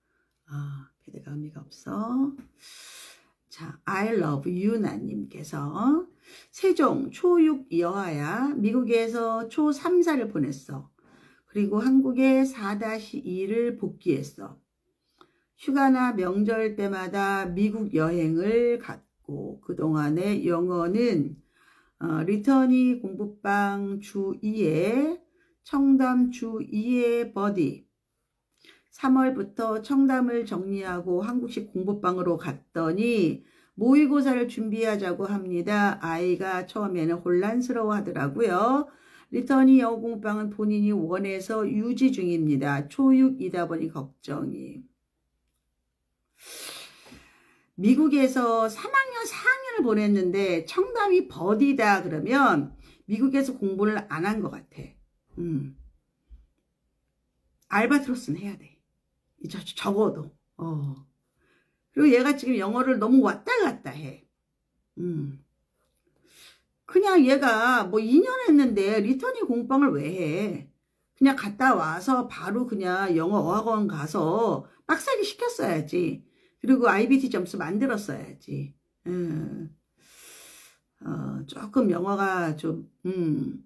패드가 의미가 없어. 자, I love 유나님께서 세종 초6 여하야 미국에서 초3, 4를 보냈어. 그리고 한국에 4-2를 복귀했어. 휴가나 명절 때마다 미국 여행을 갔고 그동안의 영어는 리터니 공부방 주 2에 청담 주 2에 버디 3월부터 청담을 정리하고 한국식 공부방으로 갔더니 모의고사를 준비하자고 합니다. 아이가 처음에는 혼란스러워 하더라고요. 리터니 영어 공부방은 본인이 원해서 유지 중입니다. 초6이다 보니 걱정이. 미국에서 3학년, 4학년을 보냈는데 청담이 버디다 그러면 미국에서 공부를 안 한 것 같아. 알바트로스는 해야 돼. 적어도. 그리고 얘가 지금 영어를 너무 왔다 갔다 해. 그냥 얘가 뭐 2년 했는데 리터니 공부방을 왜 해? 그냥 갔다 와서 바로 그냥 영어 어학원 가서 빡세게 시켰어야지. 그리고 IBT 점수 만들었어야지. 조금 영어가 좀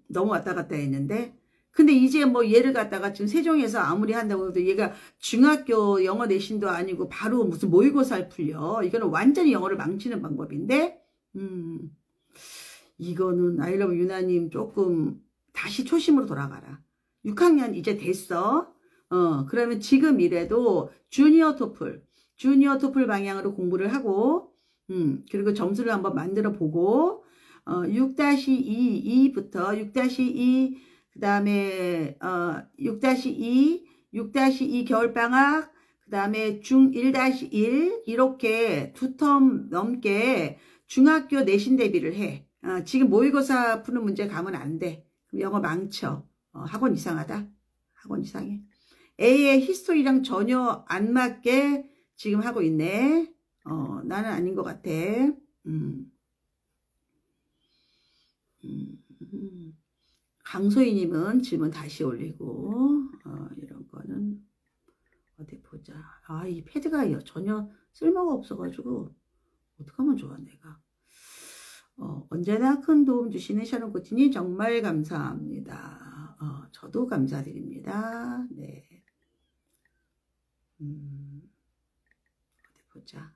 너무 왔다 갔다 했는데 근데 이제 뭐 얘를 갖다가 지금 세종에서 아무리 한다고 해도 얘가 중학교 영어 내신도 아니고 바로 무슨 모의고사를 풀려. 이거는 완전히 영어를 망치는 방법인데 이거는 아이러브 유나님 조금 다시 초심으로 돌아가라. 6학년 이제 됐어. 그러면 지금 이래도 주니어 토플 방향으로 공부를 하고 그리고 점수를 한번 만들어 보고 6-2부터 6-2 그 다음에 6-2 6-2 겨울방학 그 다음에 중 1-1 이렇게 2텀 넘게 중학교 내신 대비를 해. 지금 모의고사 푸는 문제 가면 안 돼. 영어 망쳐. 학원 이상하다. 학원 이상해. A의 히스토리랑 전혀 안 맞게 지금 하고 있네. 나는 아닌 것 같아. 강소희님은 질문 다시 올리고 이런 거는 어디 보자. 이 패드가 전혀 쓸모가 없어가지고 어떡하면 좋아 내가. 언제나 큰 도움 주시는 샤론 코치님 정말 감사합니다. 저도 감사드립니다. 네. 어디 보자.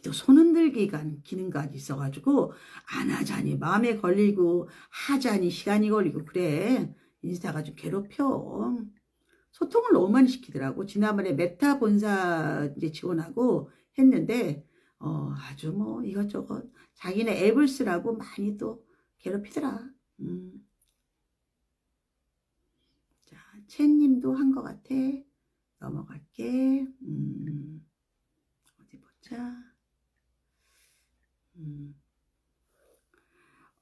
또 손 흔들기가 기능까지 있어가지고 안 하자니 마음에 걸리고 하자니 시간이 걸리고 그래. 인스타가 좀 괴롭혀. 소통을 너무 많이 시키더라고. 지난번에 메타 본사 이제 지원하고 했는데 아주 뭐 이것저것 자기네 앱을 쓰라고 많이 또 괴롭히더라. 자, 챗님도 한 것 같아. 넘어갈게. 어디 보자.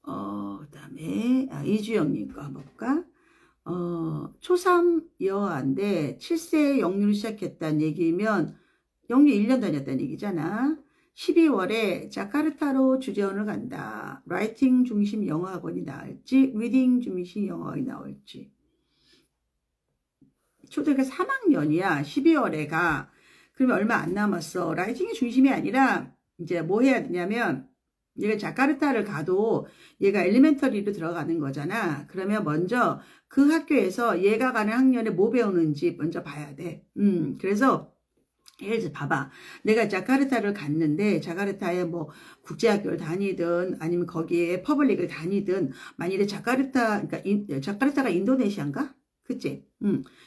그다음에 이주영님 거 한번 볼까? 초3 여아인데 7세에 영유를 시작했다는 얘기면 영유 1년 다녔다는 얘기잖아. 12월에 자카르타로 주재원을 간다. 라이팅 중심 영어학원이 나올지 리딩 중심 영어학원이 나올지. 초등학교 3학년이야. 12월에 가. 그러면 얼마 안 남았어. 라이팅이 중심이 아니라 이제 뭐 해야 되냐면 얘가 자카르타를 가도 얘가 엘리멘터리로 들어가는 거잖아. 그러면 먼저 그 학교에서 얘가 가는 학년에 뭐 배우는지 먼저 봐야 돼. 그래서 예를 들어 봐봐. 내가 자카르타를 갔는데 자카르타에 뭐 국제학교를 다니든 아니면 거기에 퍼블릭을 다니든 만일에 자카르타 그러니까 자카르타가 인도네시아인가? 그치?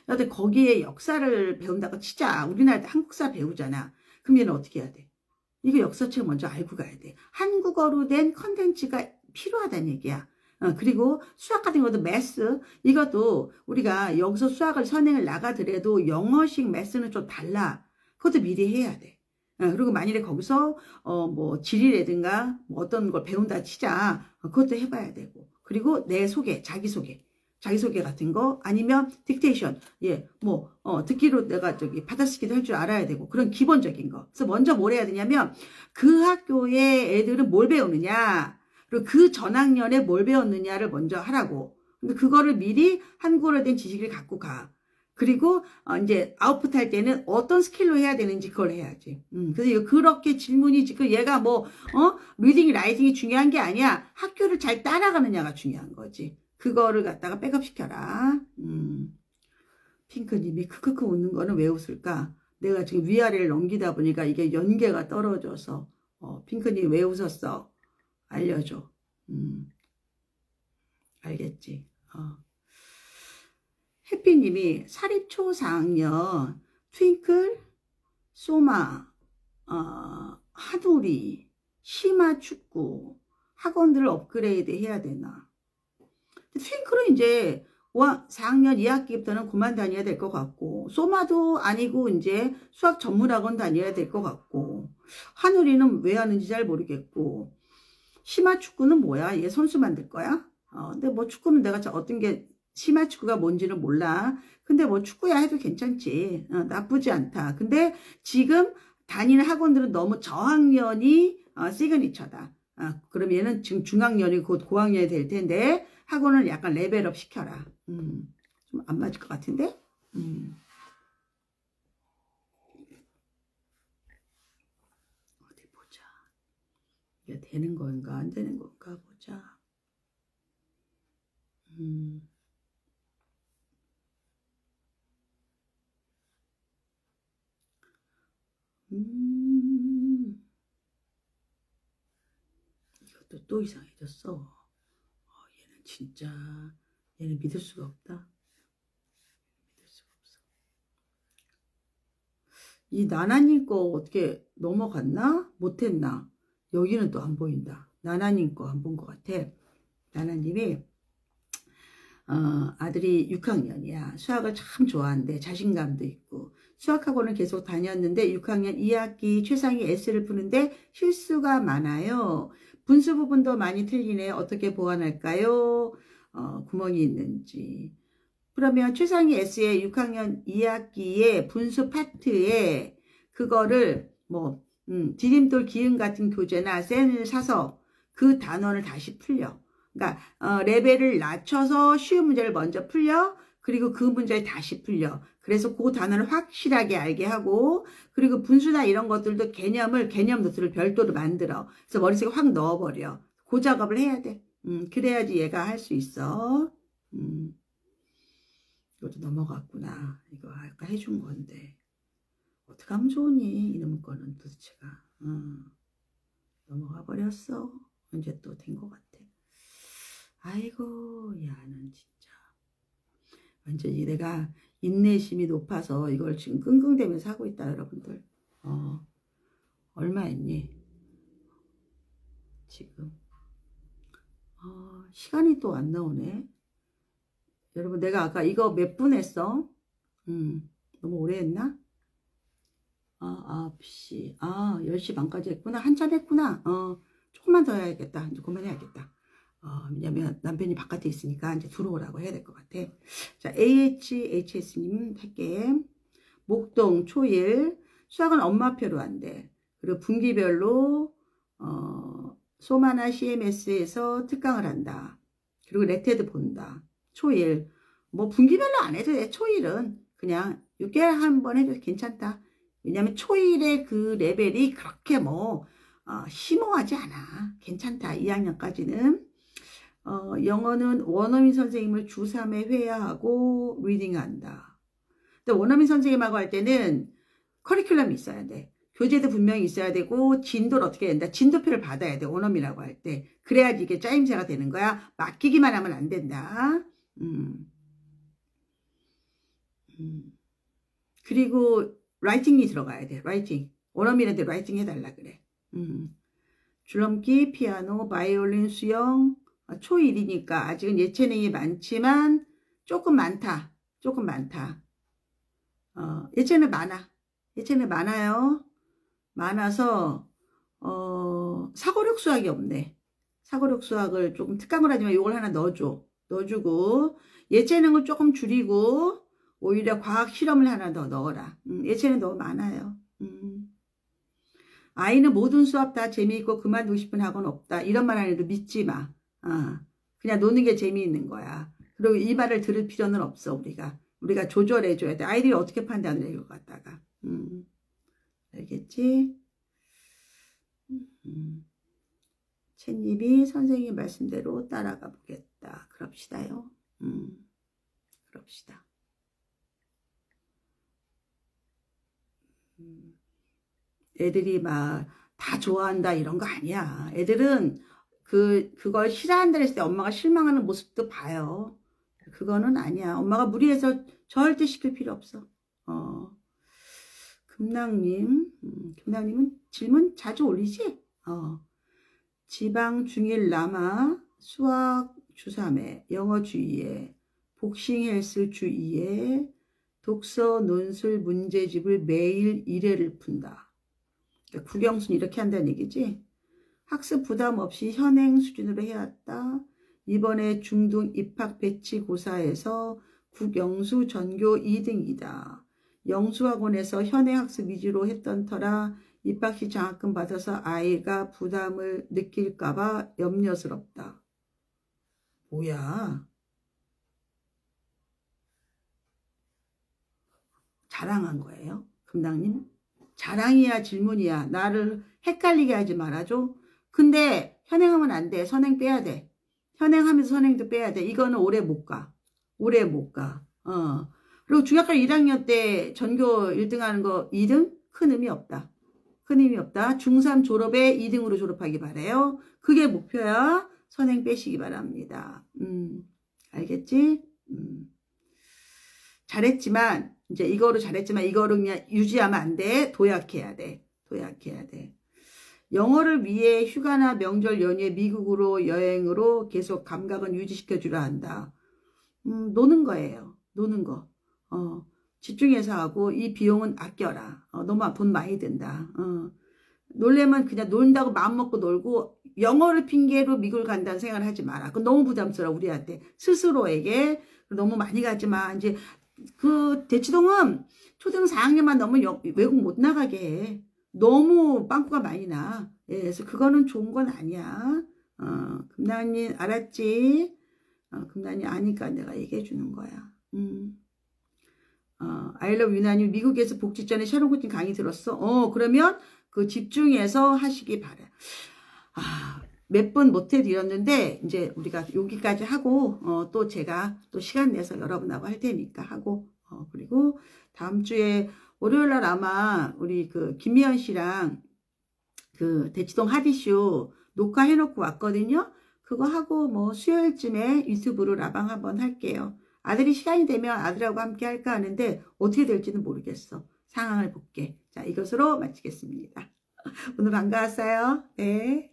근데 거기에 역사를 배운다고 치자. 우리나라 한국사 배우잖아. 그럼 얘는 어떻게 해야 돼? 이거 역사책을 먼저 알고 가야 돼. 한국어로 된 컨텐츠가 필요하다는 얘기야. 그리고 수학 같은 것도 매스 이것도 우리가 여기서 수학을 선행을 나가더라도 영어식 매스는 좀 달라. 그것도 미리 해야 돼. 그리고 만일에 거기서 뭐 지리라든가 뭐 어떤 걸 배운다 치자. 그것도 해봐야 되고. 그리고 내 소개, 자기소개 같은 거 아니면 딕테이션 듣기로 내가 받아쓰기도 할 줄 알아야 되고 그런 기본적인 거. 그래서 먼저 뭘 해야 되냐면 그 학교의 애들은 뭘 배우느냐 그리고 그 전학년에 뭘 배웠느냐를 먼저 하라고. 근데 그거를 미리 한국어로 된 지식을 갖고 가. 그리고 이제 아웃풋 할 때는 어떤 스킬로 해야 되는지 그걸 해야지. 그래서 그렇게 질문이 지금 얘가 리딩, 라이팅이 중요한 게 아니야. 학교를 잘 따라가느냐가 중요한 거지. 그거를 갖다가 백업 시켜라. 핑크님이 크크크 웃는 거는 왜 웃을까? 내가 지금 위아래를 넘기다 보니까 이게 연계가 떨어져서. 핑크님 왜 웃었어? 알려줘. 알겠지. 해피님이 사립초 4학년 트윙클, 소마, 하두리, 심화 축구 학원들을 업그레이드 해야 되나? 트윙클은 이제 4학년 2학기부터는 그만 다녀야 될 것 같고 소마도 아니고 이제 수학 전문학원 다녀야 될 것 같고 하누리는 왜 하는지 잘 모르겠고 심화 축구는 뭐야? 얘 선수 만들 거야? 근데 뭐 축구는 내가 어떤 게 심화 축구가 뭔지는 몰라. 근데 뭐 축구야 해도 괜찮지. 나쁘지 않다. 근데 지금 다니는 학원들은 너무 저학년이 시그니처다. 그럼 얘는 지금 중학년이 곧 고학년이 될 텐데 학원을 약간 레벨업 시켜라. 좀 안 맞을 것 같은데? 어디 보자. 이게 되는 건가 안 되는 건가 보자. 이것도 또 이상해졌어. 얘는 진짜 얘는 믿을 수가 없다. 믿을 수가 없어. 이 나나님 거 어떻게 넘어갔나? 못했나? 여기는 또 안 보인다. 나나님 거 안 본 것 같아. 나나님이 아들이 6학년이야. 수학을 참 좋아하는데 자신감도 있고 수학학원을 계속 다녔는데 6학년 2학기 최상위 S를 푸는데 실수가 많아요. 분수 부분도 많이 틀리네. 어떻게 보완할까요? 구멍이 있는지. 그러면 최상위 S의 6학년 2학기의 분수 파트에 그거를 디딤돌 기흥 같은 교재나 센을 사서 그 단원을 다시 풀려. 그러니까 레벨을 낮춰서 쉬운 문제를 먼저 풀려. 그리고 그 문제를 다시 풀려. 그래서 그 단어를 확실하게 알게 하고 그리고 분수나 이런 것들도 개념 노트를 별도로 만들어. 그래서 머릿속에 확 넣어버려. 그 작업을 해야 돼. 그래야지 얘가 할 수 있어. 이것도 넘어갔구나. 이거 아까 해준 건데 어떻게 하면 좋으니 이놈의 거는 도대체가. 넘어가 버렸어. 이제 또 된 것 같아. 아이고 야는 진짜 완전히 내가 인내심이 높아서 이걸 지금 끙끙대면서 하고 있다 여러분들. 얼마 했니 지금? 시간이 또 안 나오네. 여러분 내가 아까 이거 몇 분 했어? 너무 오래 했나? 9시 10시 반까지 했구나. 한참 했구나. 조금만 더 해야겠다. 이제 그만해야겠다. 왜냐면 남편이 바깥에 있으니까 이제 들어오라고 해야 될 것 같아. 자, HS님 할게. 목동, 초일. 수학은 엄마표로 한대. 그리고 분기별로, 소마나 CMS에서 특강을 한다. 그리고 레테드 본다. 초일. 뭐 분기별로 안 해도 돼. 초일은 그냥 6개월 한 번 해도 괜찮다. 왜냐하면 초1의 그 레벨이 그렇게 뭐 심오하지 않아. 괜찮다. 2학년까지는. 영어는 원어민 선생님을 주3회 회화하고 리딩한다. 근데 원어민 선생님하고 할 때는 커리큘럼이 있어야 돼. 교재도 분명히 있어야 되고 진도를 어떻게 해야 된다. 진도표를 받아야 돼. 원어민이라고 할 때. 그래야지 이게 짜임새가 되는 거야. 맡기기만 하면 안 된다. 그리고 라이팅이 들어가야 돼. 라이팅. 원어민한테 라이팅 해달라 그래. 줄넘기, 피아노, 바이올린, 수영. 초1이니까 아직은 예체능이 많지만 조금 많다. 조금 많다. 예체능 많아. 예체능 많아요. 많아서 사고력 수학이 없네. 사고력 수학을 조금 특강을 하지만 이걸 하나 넣어주고 예체능을 조금 줄이고 오히려 과학 실험을 하나 더 넣어라. 예체능 너무 많아요. 아이는 모든 수업 다 재미있고 그만두고 싶은 학원 없다. 이런 말 안 해도 믿지 마. 그냥 노는 게 재미있는 거야. 그리고 이 말을 들을 필요는 없어. 우리가 조절해줘야 돼. 아이들이 어떻게 판단을 해 이거 갖다가. 알겠지? 챗님이 선생님 말씀대로 따라가 보겠다. 그럽시다요. 그럽시다. 애들이 막 다 좋아한다 이런 거 아니야. 애들은 그걸 싫어한다 했을 때 엄마가 실망하는 모습도 봐요. 그거는 아니야. 엄마가 무리해서 절대 시킬 필요 없어. 금낭님은 질문 자주 올리지? 지방 중1 남아 수학 주3회, 영어 주2회, 복싱 헬스 주2회, 독서 논술 문제집을 매일 1회를 푼다. 그러니까 국영순 이렇게 한다는 얘기지. 학습 부담 없이 현행 수준으로 해왔다. 이번에 중등 입학 배치 고사에서 국영수 전교 2등이다. 영수학원에서 현행 학습 위주로 했던 터라 입학시 장학금 받아서 아이가 부담을 느낄까봐 염려스럽다. 뭐야? 자랑한 거예요? 금당님? 자랑이야 질문이야. 나를 헷갈리게 하지 말아줘. 근데 현행하면 안 돼. 선행 빼야 돼. 현행하면서 선행도 빼야 돼. 이거는 오래 못 가. 오래 못 가. 그리고 중학교 1학년 때 전교 1등 하는 거 2등? 큰 의미 없다. 큰 의미 없다. 중3 졸업에 2등으로 졸업하기 바라요. 그게 목표야. 선행 빼시기 바랍니다. 알겠지? 잘했지만 이거를 그냥 유지하면 안 돼. 도약해야 돼. 영어를 위해 휴가나 명절 연휴에 미국으로 여행으로 계속 감각은 유지시켜 주려 한다. 노는 거예요. 노는 거. 집중해서 하고 이 비용은 아껴라. 너무 돈 많이 든다. 놀려면 그냥 논다고 마음먹고 놀고 영어를 핑계로 미국을 간다는 생각을 하지 마라. 그건 너무 부담스러워 우리한테. 스스로에게. 너무 많이 가지 마. 이제 그 대치동은 초등 4학년만 넘으면 외국 못 나가게 해. 너무 빵꾸가 많이 나. 예, 그래서 그거는 좋은 건 아니야. 금나님 알았지? 금나님 아니까 내가 얘기해 주는 거야. 아이러브 유나님 미국에서 복지 전에 샤론 코칭 강의 들었어? 그러면 그 집중해서 하시기 바래. 몇 번 못 해드렸는데 이제 우리가 여기까지 하고 또 제가 또 시간 내서 여러분하고 할 테니까 하고 그리고 다음 주에 월요일날 아마 우리 그 김미연 씨랑 그 대치동 하디쇼 녹화해놓고 왔거든요. 그거 하고 뭐 수요일쯤에 유튜브로 라방 한번 할게요. 아들이 시간이 되면 아들하고 함께 할까 하는데 어떻게 될지는 모르겠어. 상황을 볼게. 자, 이것으로 마치겠습니다. 오늘 반가웠어요. 네.